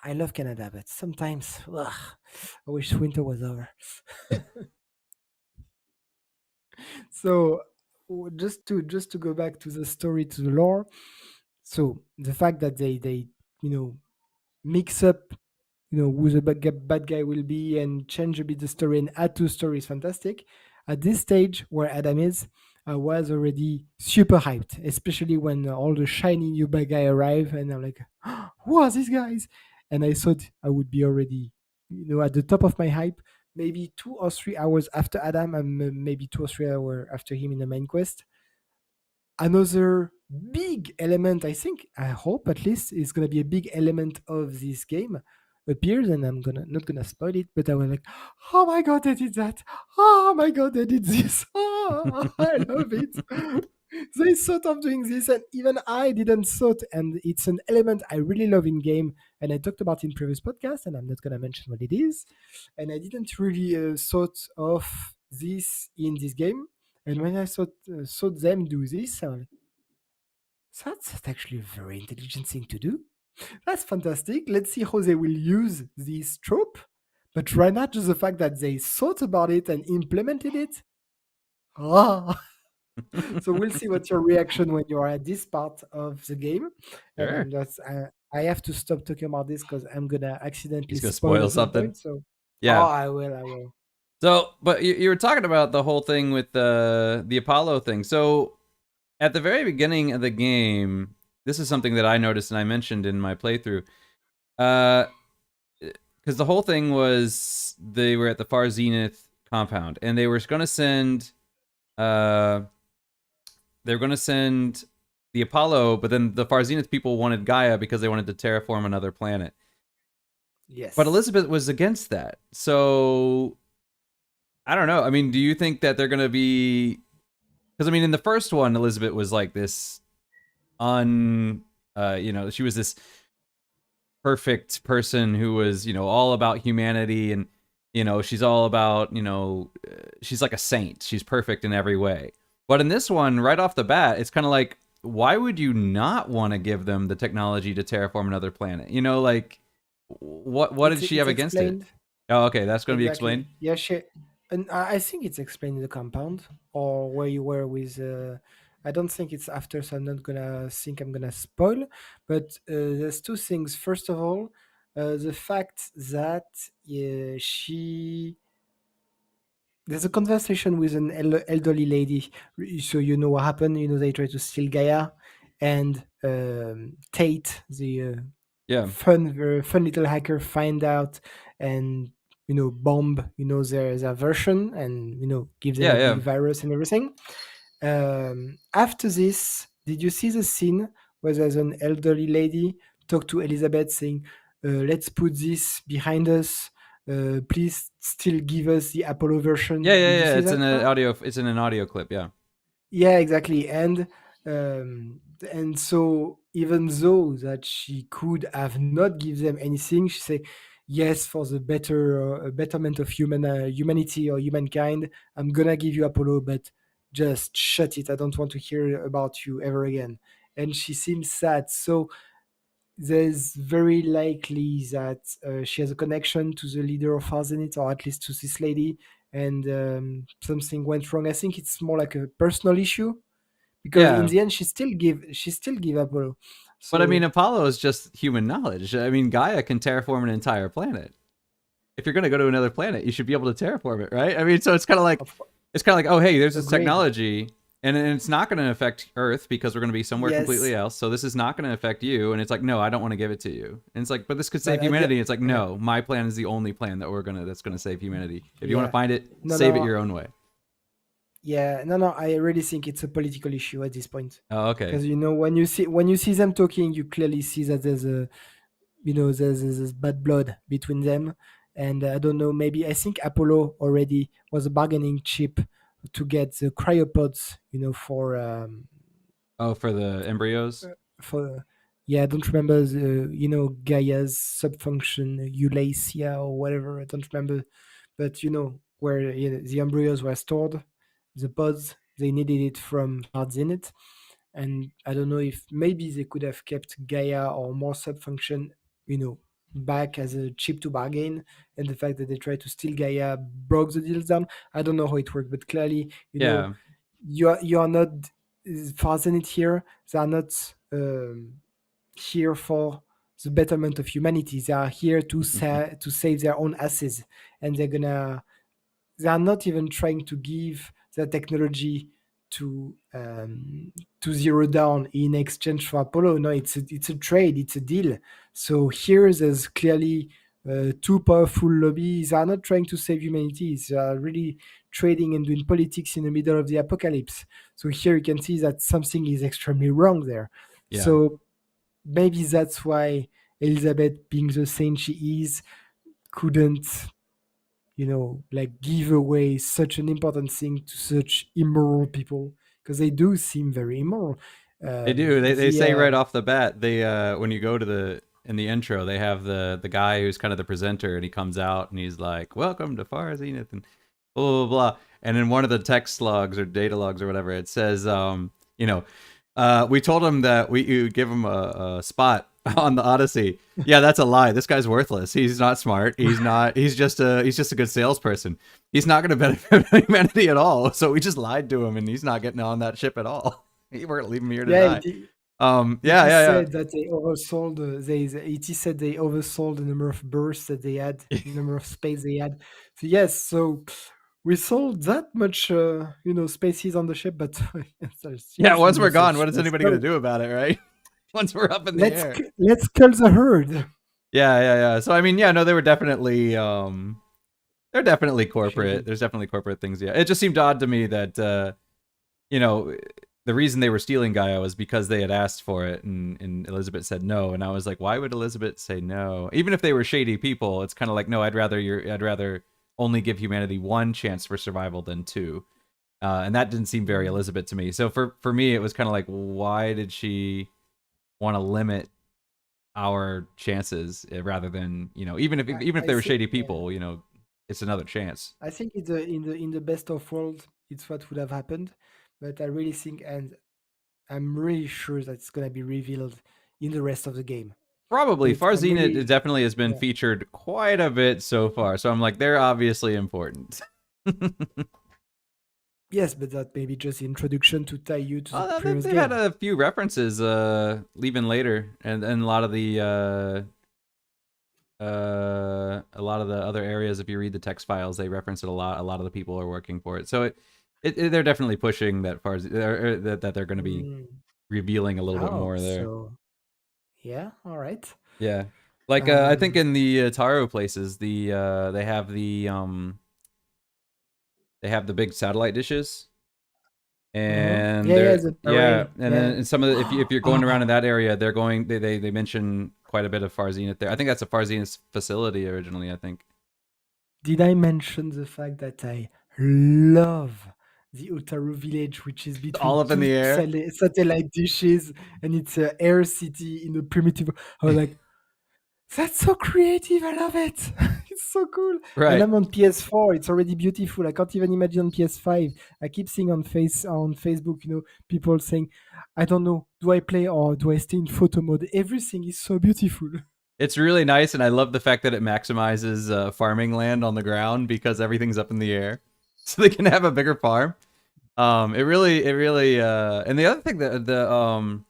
I love Canada, but sometimes I wish winter was over. So just to go back to the story, to the lore. So the fact that they you know mix up who the bad guy will be and change a bit the story and add to the story is fantastic. At this stage where Adam is, I was already super hyped, especially when all the shiny new bad guy arrive, and I'm like, who are these guys? And I thought I would be already, at the top of my hype, maybe 2 or 3 hours after Adam, and maybe 2 or 3 hours after him in the main quest. Another big element, I hope at least, is going to be a big element of this game appears, and I'm gonna not gonna spoil it, but I was like, oh my god, they did that. Oh my god, they did this. Oh, I love it. They thought of doing this, and even I didn't thought, and it's an element I really love in game, and I talked about in previous podcast, and I'm not gonna mention what it is, and I didn't really thought of this in this game. And when I saw them do this, I was like, that's actually a very intelligent thing to do. That's fantastic. Let's see how they will use this trope. But right now, just the fact that they thought about it and implemented it. Ah. So we'll see what's your reaction when you are at this part of the game. And Sure. I have to stop talking about this because I'm gonna accidentally He's gonna spoil spoil at some something. point. So Yeah. I will. So, but you were talking about the whole thing with the Apollo thing. So, at the very beginning of the game, this is something that I noticed and I mentioned in my playthrough. Because the whole thing was they were at the Far Zenith compound and they were going to send, uh, they were going to send the Apollo, but then the Far Zenith people wanted Gaia because they wanted to terraform another planet. But Yes. Elizabeth was against that. So I don't know. I mean, do you think that they're going to be? Because I mean, in the first one, Elizabeth was like this she was this perfect person who was, all about humanity, and she's all about, she's like a saint. She's perfect in every way. But in this one, right off the bat, it's kind of like, why would you not want to give them the technology to terraform another planet? Like, what did she It's have against it? explained. Oh, okay, that's going to be explained. Exactly. Yeah, and I think it's explained in the compound or where you were with. I don't think it's after, so I'm not gonna think I'm gonna spoil. But there's two things. First of all, the fact that she there's a conversation with an elderly lady. So you know what happened. They try to steal Gaia, and Tate, the Yeah, very fun little hacker, find out and bomb their version, and give them yeah, a big yeah, virus and everything. After this, did you see the scene where there's an elderly lady talk to Elizabeth saying, let's put this behind us, please still give us the Apollo yeah, version. yeah, Did you yeah. see It's that in an part? audio. It's in an audio clip. Yeah, Yeah, exactly. Um, and so even though that she could have not give them anything, she say, yes, for the betterment of humanity or humankind, I'm gonna give you Apollo, but just shut it. I don't want to hear about you ever again. And she seems sad. So there's very likely that she has a connection to the leader of Arzenit, or at least to this lady, and something went wrong. I think it's more like a personal issue because in Yeah. the end she still give Apollo. But I mean, So Apollo is just human knowledge. I mean, Gaia can terraform an entire planet. If you're going to go to another planet, you should be able to terraform it, right? I mean, so of it's kind of like, oh, hey, there's this agreed. technology, and it's not going to affect Earth because we're going to be somewhere completely Yes, else. So this is not going to affect you. And it's like, no, I don't want to give it to you. And it's like, but this could but save at the humanity. It's like, yeah, no, my plan is the only plan that's going to save humanity. If you want to yeah. find it, No, save it no, your own way. yeah, no, no. I really think it's a political issue at this point Oh, okay. because when you see them talking, you clearly see that there's bad blood between them. And I don't know, maybe I think Apollo already was a bargaining chip to get the cryopods, Oh, for the embryos. for yeah, I don't remember the Gaia's subfunction Eulacia or whatever. I don't remember, but where the embryos were stored, the pods they needed it from Zenith. And I don't know if maybe they could have kept Gaia or more subfunction, back as a chip to bargain. And the fact that they tried to steal Gaia broke the deals down. I don't know how it worked, but clearly, Yeah. you are not far it here. They are not here for the betterment of humanity. They are here to Mhm. to save their own asses, and they are not even trying to give their technology to zero down in exchange for Apollo. No, it's a trade, it's a deal. So here there's clearly two powerful lobbies. They are not trying to save humanity. They are really trading and doing politics in the middle of the apocalypse. So here you can see that something is extremely wrong there. Yeah. So maybe that's why Elizabeth, being the saint she is, couldn't like give away such an important thing to such immoral people because they do seem very immoral. They do. They The say right off the bat. They when you go to the in the intro, they have the guy who's kind of the presenter, and he comes out and he's like, "Welcome to Far Zenith," and blah blah blah. And in one of the text logs or data logs or whatever, it says, we told him that we would give him a spot on the Odyssey. Yeah, that's a lie. This guy's worthless. He's not smart. He's not. He's just a good salesperson. He's not going to benefit humanity at all. So we just lied to him, and he's not getting on that ship at all. We're gonna leave him here to yeah, die. it Yeah, is yeah, said that they oversold. It is said they oversold the number of bursts that they had, yeah. the number of space they had. So yes, so we sold that much, spaces on the ship, but there's Yeah, still, once we're gone, what such is anybody gonna do about it, right? Once we're up in the air. let's kill the herd. Yeah, yeah, yeah. So I mean, yeah, no, they were definitely they're definitely corporate. Shady. There's definitely corporate things. Yeah, it just seemed odd to me that you know the reason they were stealing Gaia was because they had asked for it, and Elizabeth said no, and I was like, why would Elizabeth say no? Even if they were shady people, it's kind of like, no, I'd rather only give humanity one chance for survival than two, and that didn't seem very Mm. Elizabeth to me. So for me, it was kind of like, why did she want to limit our chances rather than even if I they were think, shady yeah. people, it's another chance. I think in the best of world, it's what would have happened, but I really think, and I'm really sure that it's gonna be revealed in the rest of the game. Probably But I'm Farzina really, definitely has been yeah, featured quite a bit so far, so I'm like they're obviously important. yes, but that may be just the introduction to tie you to the previous They've had game. a few references leaving later, and a lot of the a lot of the other areas. If you read the text files, they reference it a lot. A lot of the people are working for it, so they're definitely pushing that that they're going to be Mm. revealing a little bit Oh, more there. so yeah, all right. Yeah. Like I think Um, in the Taro places, they have the big satellite dishes, and yeah, yeah, they're the yeah, terrain, and then yeah. in some of the, if you're going around in that area, they're going they mention quite a bit of Far Zenith there. I think that's a Far Zenith facility originally. I think Did I mention the fact that I love the Otaru village, which is all between up in two the air. satellite dishes, and it's a air city in a primitive? I was like, that's so creative. I love it. It's so cool. And Right. I'm on PS4. It's already beautiful. I can't even imagine on PS5. I keep seeing on Facebook, people saying, I don't know, do I play or do I stay in photo mode? Everything is so beautiful. It's really nice, and I love the fact that it maximizes farming land on the ground because everything's up in the air, so they can have a bigger farm. It really, and the other thing that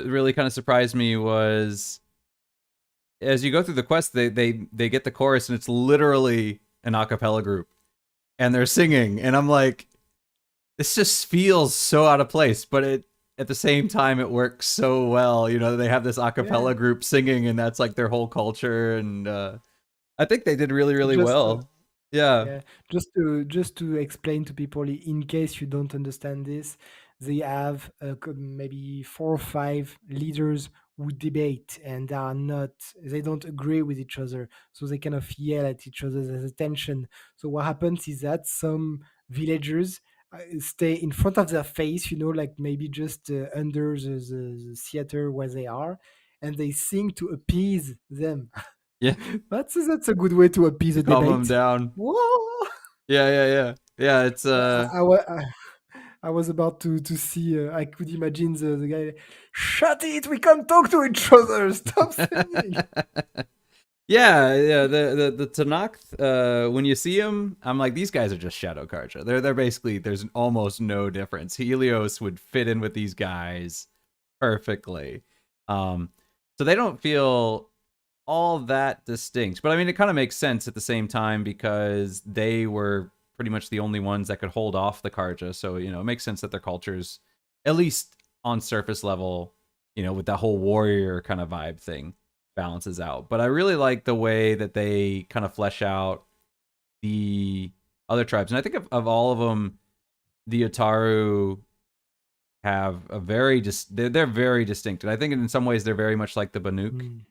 really kind of surprised me was as you go through the quest, they get the chorus, and it's literally an a cappella group, and they're singing, and I'm like, this just feels so out of place, but it at the same time it works so well. You know, they have this a Yeah, cappella group singing, and that's like their whole culture, and I think they did really really just well. Yeah, yeah, just to explain to people in case you don't understand this, they have maybe 4 or 5 leaders who debate and they don't agree with each other, so they kind of yell at each other. There's a tension. So what happens is that some villagers stay in front of their face, like maybe just under the theater where they are, and they sing to appease them. yeah, That's a good way to appease to a calm them debate. down. Whoa! Yeah. It's I was about to see. I could imagine the guy. Shut it! We can't talk to each other. Stop singing. yeah. The Tanakh. When you see them, I'm like, these guys are just Shadow Karja. They're basically there's almost no difference. Helios would fit in with these guys perfectly. Um, so they don't feel all that distinct. But I mean, it kind of makes sense at the same time because they were pretty much the only ones that could hold off the Karja. So, you know, it makes sense that their cultures, at least on surface level, you know, with that whole warrior kind of vibe thing, balances out. But I really like the way that they kind of flesh out the other tribes. And I think of all of them, the Otaru have a very they're very distinct. And I think in some ways they're very much like the Banuk,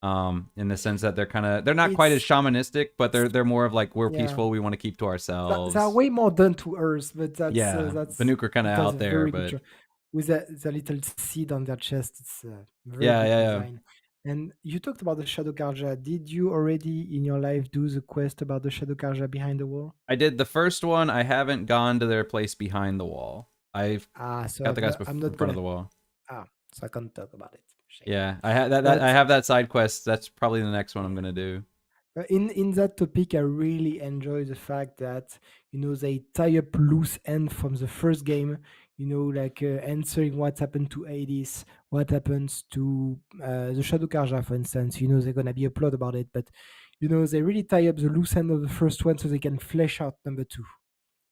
Hmm. in the sense that they're not quite as It's shamanistic, but they're more of like we're yeah. peaceful, we want to keep to They are ourselves. way more down to earth, but Yeah, that's Banuk are kind of it has out a there, very good but job with the little seed on their chest. It's a very yeah, good yeah. design. And you talked about the Shadow Karja. Did you already in your life do the quest about the Shadow Karja behind the wall? I did the first one. I haven't gone to their place behind the wall. I've So got the guys I'm in not front of gonna. the wall. So I can't talk about it. Shame. Yeah, I had that I But have that side quest. That's probably the next one I'm gonna do. in that topic, I really enjoy the fact that they tie up loose end from the first game. Like answering what happened to Hades, what happens to the Shadow Karja, for instance. They're gonna be a plot about it, but they really tie up the loose end of the first one so they can flesh out number two.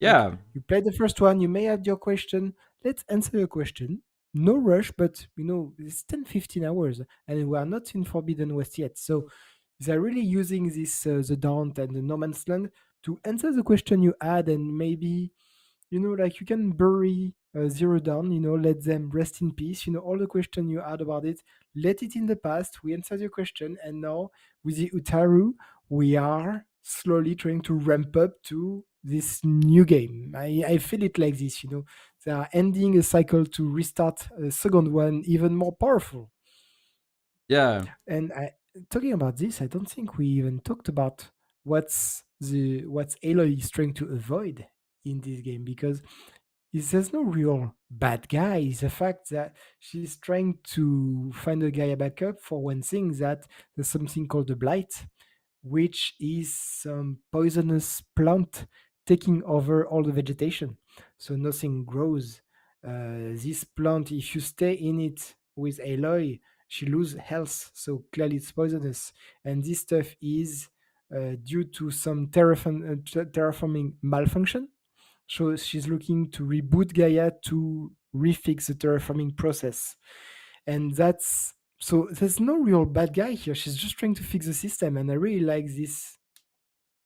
Like Yeah, you play the first one, you may have your question. Let's answer your question. No rush, but it's 10, 15 hours, and we are not in Forbidden West yet. So they're really using this the Daunt and the No Man's Land to answer the question you had, and maybe like you can bury Zero Dawn, let them rest in peace. All the question you had about it, let it in the past. We answered your question, and now with the Utaru, we are slowly trying to ramp up to this new game. I feel it like this. They are ending a cycle to restart a second one even more powerful. yeah, And talking about this, I don't think we even talked about what's Aloy is trying to avoid in this game, because there's no real bad guy. It's the fact that she's trying to find a guy a backup for one thing, that there's something called the Blight, which is some poisonous plant taking over all the vegetation. So nothing grows. This plant, if you stay in it with Aloy, she loses health. So clearly it's poisonous. And this stuff is due to some terraforming malfunction. So she's looking to reboot Gaia to refix the terraforming process. And that's so there's no real bad guy here. She's just trying to fix the system. And I really like this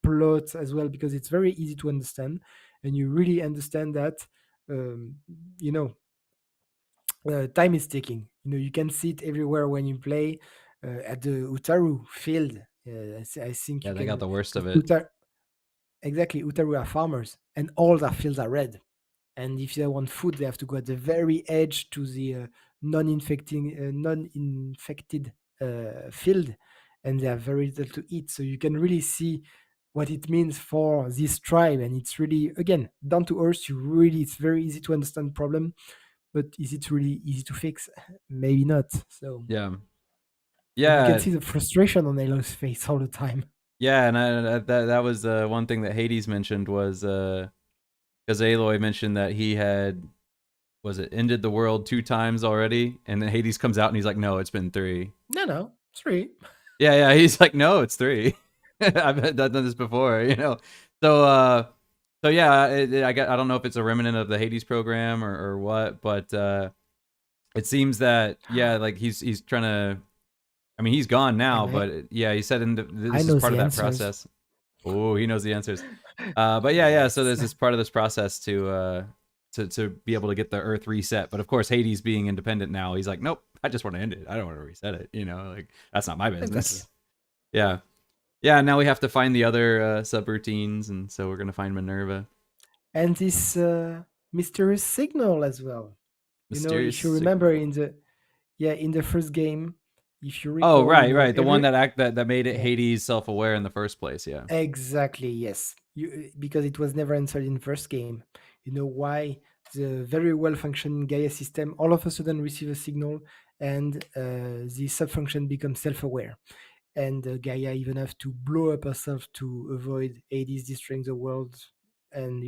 plot as well because it's very easy to understand. And you really understand that, um, you know, time is ticking. You can see it everywhere when you play at the Utaru field. I think yeah. you They got can, the worst of because it. Exactly, Utaru are farmers, and all their fields are red. And if they want food, they have to go at the very edge to the non-infected field, and they have very little to eat. So you can really see what it means for this tribe, and it's really, again, down to earth. It's very easy to understand problem, but is it really easy to fix? Maybe not. So Yeah. And you can Yeah, see the frustration on Aloy's face all the time. yeah, and that was one thing that Hades mentioned was because Aloy mentioned that he had was it ended the world 2 times already, and then Hades comes out and he's like, no, it's been 3. No, no, 3. Yeah, yeah, he's like, no, it's 3. I've done this before, you know. So so yeah, I don't know if it's a remnant of the Hades program or what, but it seems that yeah, like he's trying to. I mean, he's gone now, And but yeah, he said I this is know part of the that answers. process. Oh, he knows the answers. But yeah, yeah. So Yes. there's this part of this process to be able to get the Earth reset. But of course, Hades being independent now, he's like, nope, I just want to end it. I don't want to reset it. You know, like that's not my Exactly. business. Yeah, yeah. Now we have to find the other subroutines, and so we're gonna find Minerva. And So, this mysterious signal as well. You know, mysterious if you remember signal. in the first game, if you Oh, recall, right, right. The one every that made it yeah, Hades self-aware in the first place. Yeah. exactly, yes. Because it was never answered in first game. You know why the very well functioning Gaia system all of a sudden receive a signal and the subfunction becomes self-aware. And Gaia even have to blow up herself to avoid Hades destroying the world and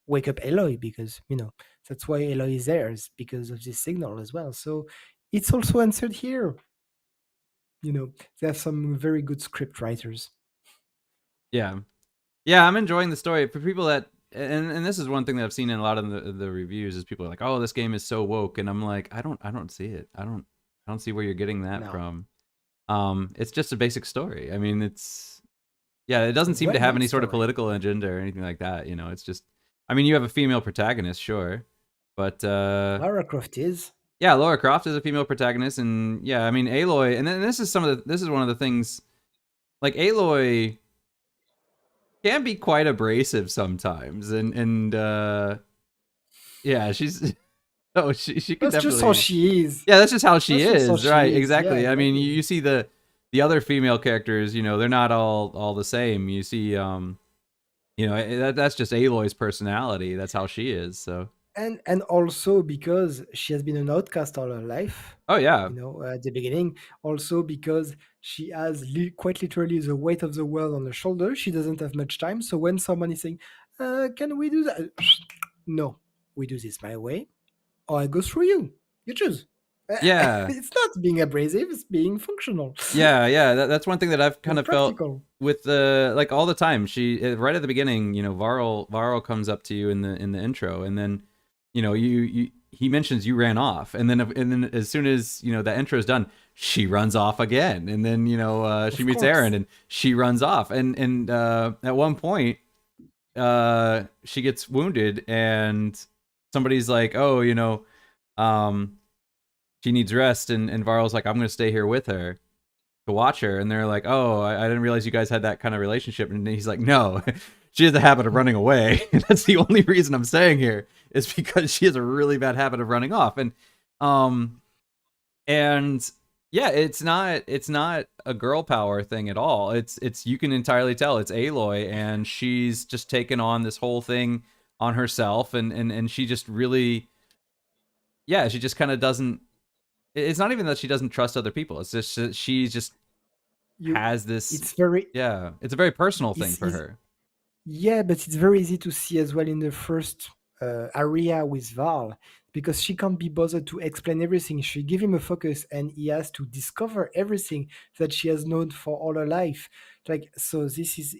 wake up Eloy because that's why Eloy is there is because of this signal as well. So it's also answered here. They have some very good script writers. Yeah. Yeah, I'm enjoying the story for people that, and this is one thing that I've seen in a lot of the reviews is people are like, "Oh, this game is so woke," and I'm like, I don't see it. I don't see where you're getting that No, from. It's just a basic story. I mean, it's yeah, it doesn't seem to well have made any sort of story. political agenda or anything like that. You know, it's just, I mean, you have a female protagonist, sure, but Lara Croft is. yeah, Laura Croft is a female protagonist, and yeah, I mean, Aloy, and then this is one of the things, like Aloy can be quite abrasive sometimes, and yeah, she's oh she could That's just how definitely she is. yeah, that's just how she That's just how is, right? she is. Yeah, Exactly. I mean, exactly. you see the other female characters, you know, they're not all the same. You see, you know, that's just Aloy's personality. That's how she is. So, And also because she has been an outcast all her life, oh yeah, at the beginning. Also because she has quite literally the weight of the world on her shoulder. She doesn't have much time. So when someone is saying, "Can we do that?" No, we do this my way, or I go through you. You choose. yeah, It's not being abrasive; it's being functional yeah, yeah. That's one thing that I've kind and of felt practical. with the like all the time. She right at the beginning, you know, Varl comes up to you in the intro, and then you know you he mentions you ran off, and then as soon as you know that intro's done, she runs off again, and then you know she Of meets Aaron, course, and she runs off, and at one point she gets wounded, and somebody's like, oh, you know, um, she needs rest, and Varl's like, I'm gonna stay here with her to watch her, and they're like, "Oh, I didn't realize you guys had that kind of relationship." And he's like, "No, she has a habit of running away. That's the only reason I'm staying here is because she has a really bad habit of running off." Um, and yeah, it's not a girl power thing at all. It's you can entirely tell it's Aloy, and she's just taken on this whole thing on herself, and she just really yeah, she just kind of doesn't. It's not even that she doesn't trust other people. It's just that she just you. has this It's very. yeah, it's a very personal thing It's, for it's her. Yeah, but it's very easy to see as well in the first area with Val because she can't be bothered to explain everything. She give him a focus, and he has to discover everything that she has known for all her life. Like so, this is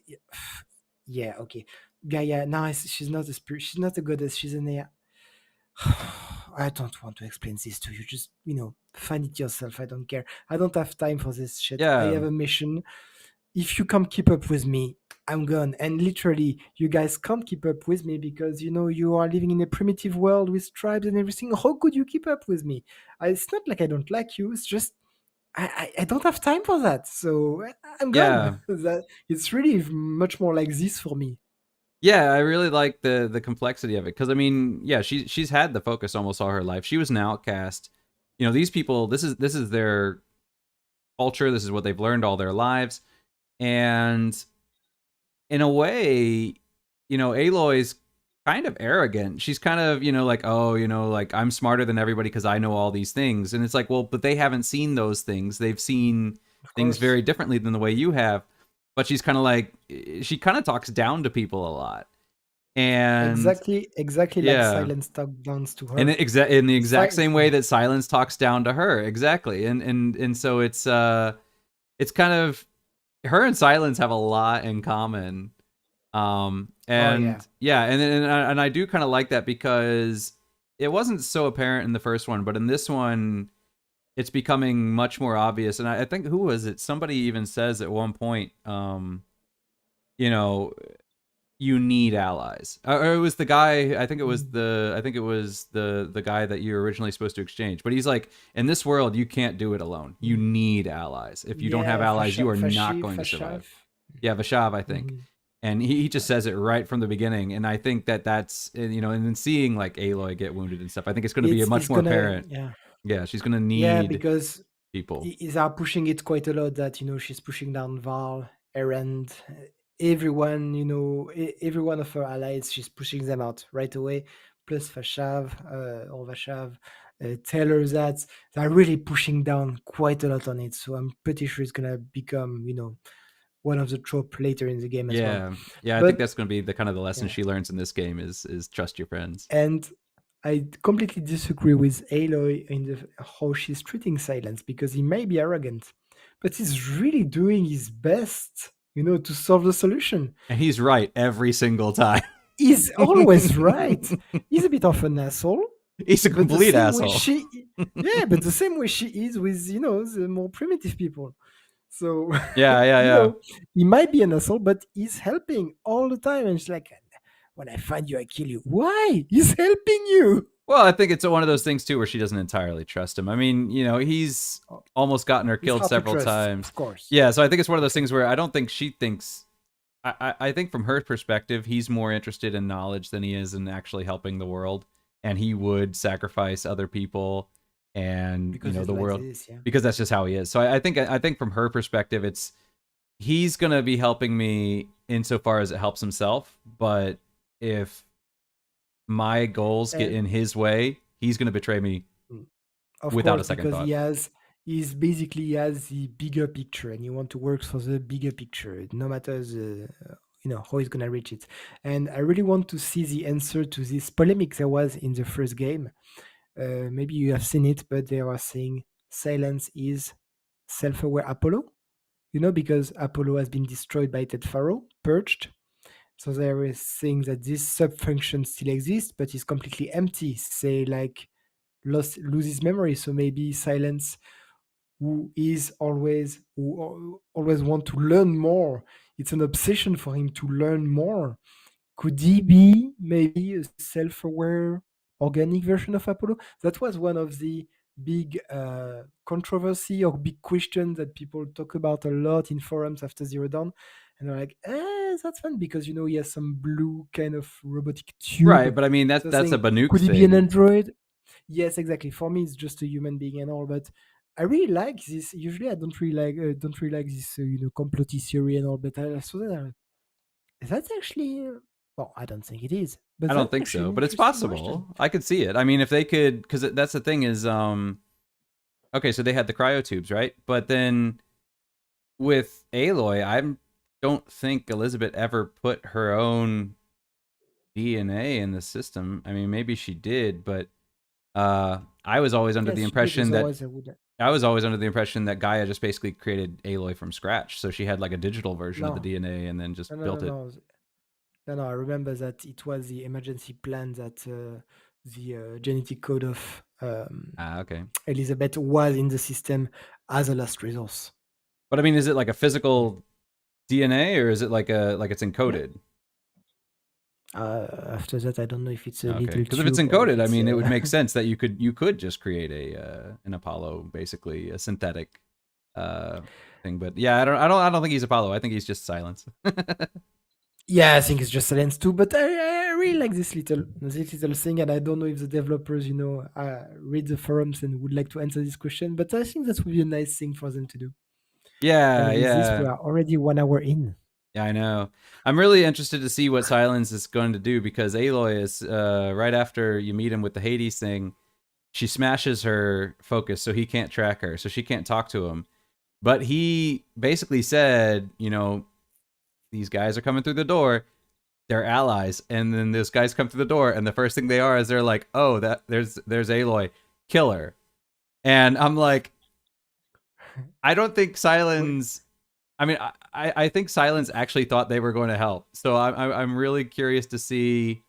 yeah okay. Gaia now she's not a spirit. She's not a goddess. She's an AI. I don't want to explain this to you. Just find it yourself. I don't care. I don't have time for this shit. I Yeah. have a mission. If you can't keep up with me, I'm gone. And literally, you guys can't keep up with me because you are living in a primitive world with tribes and everything. How could you keep up with me? It's not like I don't like you. It's just I don't have time for that. So I'm gone. Yeah. That it's really much more like this for me. Yeah, I really like the complexity of it cuz I mean, yeah, she's had the focus almost all her life. She was an outcast. You know, these people this is their culture, this is what they've learned all their lives. And in a way, you know, Aloy's kind of arrogant. She's kind of, like, oh, like I'm smarter than everybody because I know all these things. And it's like, well, but they haven't seen those things. They've seen Of things course. very differently than the way you have. But she's kind of like, she kind of talks down to people a lot. And Exactly like yeah. Silence talk downs to And her. in the exact Si- same way that Silence talks down to her. Exactly. And so it's kind of, her and Silence have a lot in common. oh yeah. And yeah, and I do kind of like that because it wasn't so apparent in the first one, but in this one, it's becoming much more obvious. And I think, who was it? Somebody even says at one point, you know, you need allies. Or it was the guy. Mm. I think it was the guy that you were originally supposed to exchange. But he's like, in this world, you can't do it alone. You Mm. need allies. If you don't have Yeah, allies, you are not going to Fashav. survive. Yeah, Vashav, I think. Mhm. And he just says it right from the beginning. And I think that's, and then seeing like Aloy get wounded and stuff, I think it's going to be a It's much more gonna, apparent. yeah. Yeah, she's going to Yeah, need because people. they are pushing it quite a lot that, she's pushing down Val, Erend, everyone, every one of her allies, she's pushing them out right away. Plus Vashav, or Vashav, tell her that they're really pushing down quite a lot on it. So I'm pretty sure it's gonna become, one of the trope later in the game as well. Yeah. Yeah, I think But that's going to be the kind of the lesson yeah, she learns in this game is trust your friends. and I completely disagree with Aloy in how she's treating Silence because he may be arrogant, but he's really doing his best, to solve the solution. And he's right every single time. He's always right. He's a bit of an asshole, He's a but the complete same way asshole. she, yeah, but the same way she is with the more primitive people. So Yeah, yeah, yeah. he might be an asshole, but he's helping all the time. And she's like, when I find you, I kill you. Why? He's helping you. Well, I think it's one of those things too where she doesn't entirely trust him. I mean, he's Oh, almost gotten her it's killed hard to several trust, times. of course. Yeah, so I think it's one of those things where I don't think she thinks. I think from her perspective, he's more interested in knowledge than he is in actually helping the world, and he would sacrifice other people and Because it's the like world this, yeah. because that's just how he is. So I think from her perspective, it's he's gonna be helping me insofar as it helps himself, but if my goals get And in his way, he's gonna betray me mm, of without a course, second because thought. he's basically he has the bigger picture, and he want to work for the bigger picture, no matter how he's gonna reach it. And I really want to see the answer to this polemic there was in the first game. Maybe you have seen it, but they were saying Silence is self-aware Apollo. Because Apollo has been destroyed by Ted Faro, purged. So they were saying that this sub-function still exists, but is completely empty. Say like loses memory. So maybe Silence, who always want to learn more. It's an obsession for him to learn more. Could he be maybe a self-aware organic version of Apollo? That was one of the big controversy or big question that people talk about a lot in forums after Zero Dawn. And they're like, that's fun because he has some blue kind of robotic Right, tube. but I mean So that's a saying, Banuk could he be an thing. android? Yes, exactly. For me, it's just a human being and all, but I really like this. Usually, I don't really like this, complotist theory and all. But I saw that. That's actually, well, I don't think it is, but I don't that's think actually so, an but it's interesting question. possible. I could see it. I mean, if they could, because that's the thing is, okay, so they had the cryotubes, right? But then with Aloy, I don't think Elizabeth ever put her own DNA in the system. I mean, maybe she did, but I was always under the Yes, she did. impression that Otherwise, I would. Gaia just basically created Aloy from scratch. So she had like a digital version of the No, DNA and then just no, no, no, built it. no, no, no. I remember that it was the emergency plan that the genetic code of Ah, okay. Elizabeth was in the system as a last resource. But I mean, is it like a Yeah. physical DNA or is it like it's Yeah. encoded? After that, I don't know if it's a Okay, little because if it's tube or if encoded, I it's. mean, it would make sense that you could just create an Apollo, basically a synthetic uh, thing. But yeah, I don't think he's Apollo. I think he's just Silence. Yeah, I think it's just silence too. But I really like this little thing, and I don't know if the developers, read the forums and would like to answer this question. But I think that would be a nice thing for them to do. Yeah, And with this, we yeah, are already 1 hour in. Yeah, I know. I'm really interested to see what Silence is going to do because Aloy is right after you meet him with the Hades thing. She smashes her focus so he can't track her, so she can't talk to him. But he basically said, these guys are coming through the door. They're allies, and then those guys come through the door, and the first thing they are is they're like, "Oh, that there's Aloy, kill her." And I'm like, I don't think Wait, Silence. I mean, I think Silence actually thought they were going to help. So I'm really curious to see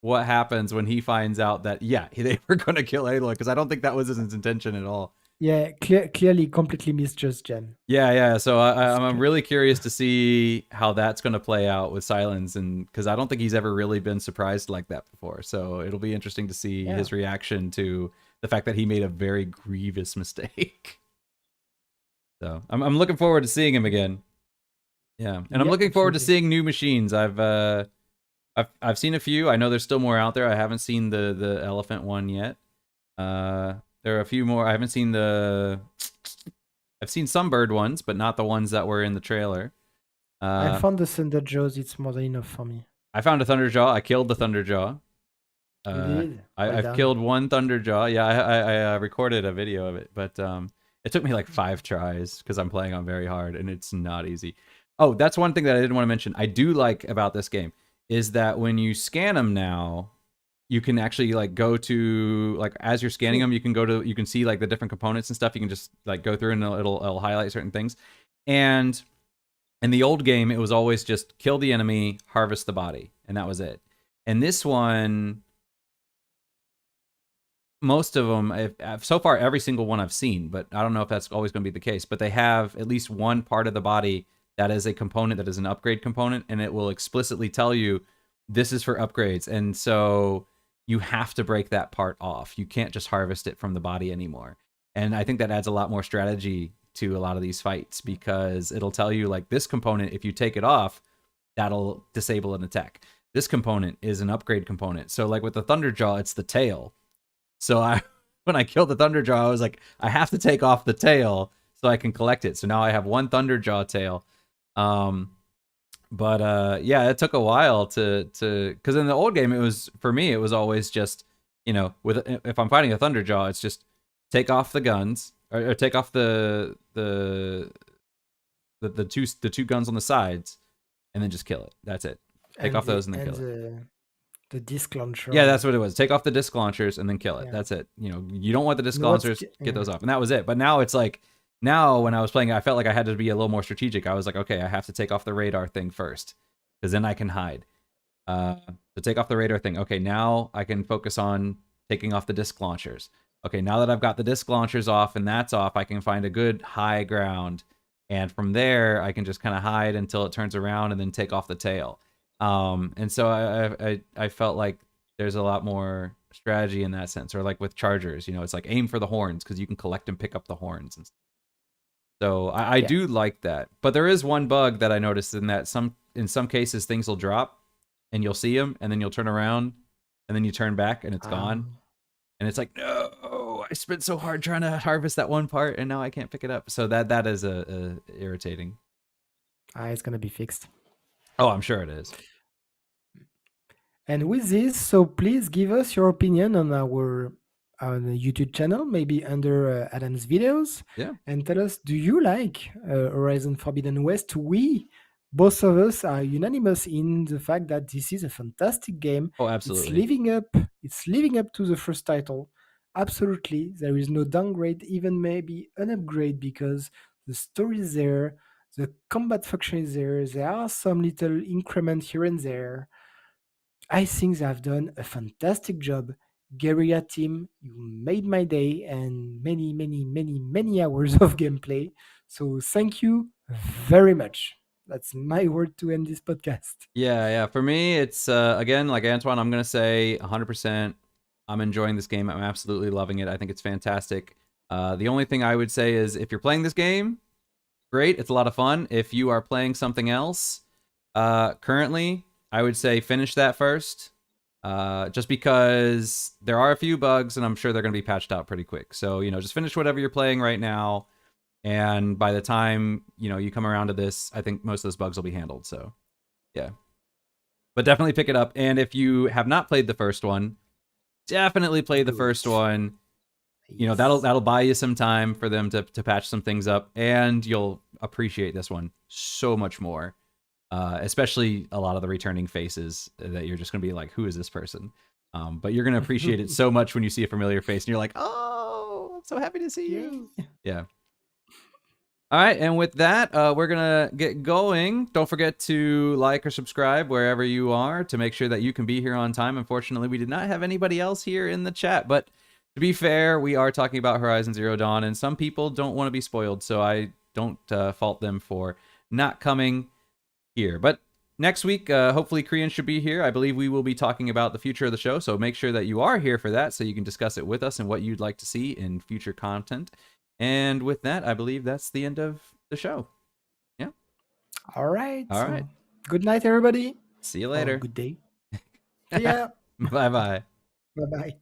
what happens when he finds out that yeah they were going to kill Aloy because I don't think that was his intention at all. yeah, clearly completely misjudged Jen. Yeah, yeah. So It's I'm really curious to see how that's going to play out with Silence, and because I don't think he's ever really been surprised like that before. So it'll be interesting to see yeah, his reaction to the fact that he made a very grievous mistake. So I'm looking forward to seeing him again. Yeah, and I'm yeah, looking forward to absolutely. seeing new machines. I've seen a few. I know there's still more out there. I haven't seen the elephant one yet. There are a few more. I haven't seen the. I've seen some bird ones, but not the ones that were in the trailer. I Uh, found the Thunder Jaws. It's more than enough for me. I found a Thunderjaw. I killed the Thunderjaw. You Uh, did. Well I've done. killed one Thunderjaw. Yeah, I recorded a video of it, but it took me like 5 tries because I'm playing on very hard and it's not easy. Oh, that's one thing that I didn't want to mention. I do like about this game is that when you scan them now, you can actually like go to like as you're scanning True. them, you can see like the different components and stuff. You can just like go through and it'll highlight certain things. And in the old game, it was always just kill the enemy, harvest the body, and that was it. And this one, most of them, so far every single one I've seen, but I don't know if that's always going to be the case. But they have at least one part of the body that is a component that is an upgrade component, and it will explicitly tell you this is for upgrades. And so you have to break that part off. You can't just harvest it from the body anymore. And I think that adds a lot more strategy to a lot of these fights because it'll tell you like this component, if you take it off, that'll disable an attack. This component is an upgrade component. So like with the Thunderjaw, it's the tail. So I when I killed the Thunderjaw, I was like, I have to take off the tail so I can collect it. So now I have one Thunderjaw tail. Um, but yeah, it took a while to because in the old game it was for me it was always just with if I'm fighting a Thunderjaw, it's just take off the guns or take off the two guns on the sides and then just kill it. That's it. Take And off those and then and kill it. the disc Yeah, that's launcher. what it was. Take off the disc launchers and then kill it. Yeah. That's it. You don't want the disc And what's launchers, get yeah. those off. And that was it. But now it's like, now when I was playing, I felt like I had to be a little more strategic. I was like, okay, I have to take off the radar thing first because then I can hide. Uh, to take off the radar thing. Okay, now I can focus on taking off the disc launchers. Okay, now that I've got the disc launchers off and that's off, I can find a good high ground. And from there, I can just kind of hide until it turns around and then take off the tail. And so I felt like there's a lot more strategy in that sense. Or like with chargers, it's like aim for the horns because you can collect and pick up the horns. And so I Yeah. do like that. But there is one bug that I noticed in that in some cases things will drop and you'll see them and then you'll turn around and then you turn back and it's gone. Um, And it's like, no, I spent so hard trying to harvest that one part and now I can't pick it up. So that is a irritating. it's gonna be fixed. Oh, I'm sure it is. And with this, so please give us your opinion on our on the YouTube channel, maybe under Adam's videos, Yeah. and tell us: do you like Horizon Forbidden West? We, both of us, are unanimous in the fact that this is a fantastic game. Oh, It's absolutely. living up. It's living up to the first title. Absolutely, there is no downgrade, even maybe an upgrade, because the story is there, the combat function is there. There are some little increments here and there. I think they have done a fantastic job. Guerrilla team, you made my day and many, many, many, many hours of gameplay. So thank you very much. That's my word to end this podcast. Yeah, yeah. For me, it's again like Antoine. I'm gonna say 100%. I'm enjoying this game. I'm absolutely loving it. I think it's fantastic. The only thing I would say is if you're playing this game, great. It's a lot of fun. If you are playing something else, currently, I would say finish that first. Just because there are a few bugs, and I'm sure they're gonna be patched out pretty quick. So just finish whatever you're playing right now. And by the time you come around to this, I think most of those bugs will be handled. So yeah, but definitely pick it up. And if you have not played the first one, definitely play the Do first it. one. That'll Yes. buy you some time for them to patch some things up, and you'll appreciate this one so much more. Especially a lot of the returning faces that you're just gonna be like, who is this person? But you're gonna appreciate it so much when you see a familiar face, and you're like, oh, I'm so happy to see Yay. you. Yeah. All right, and with that, we're gonna get going. Don't forget to like or subscribe wherever you are to make sure that you can be here on time. Unfortunately, we did not have anybody else here in the chat, but to be fair, we are talking about Horizon Zero Dawn, and some people don't want to be spoiled, so I don't fault them for not coming here. But next week, hopefully, Korean should be here. I believe we will be talking about the future of the show, so make sure that you are here for that so you can discuss it with us and what you'd like to see in future content. And with that, I believe that's the end of the show. Yeah. All right. All right. So good night, everybody. See you Or later. good day. See ya. Bye bye. Bye bye.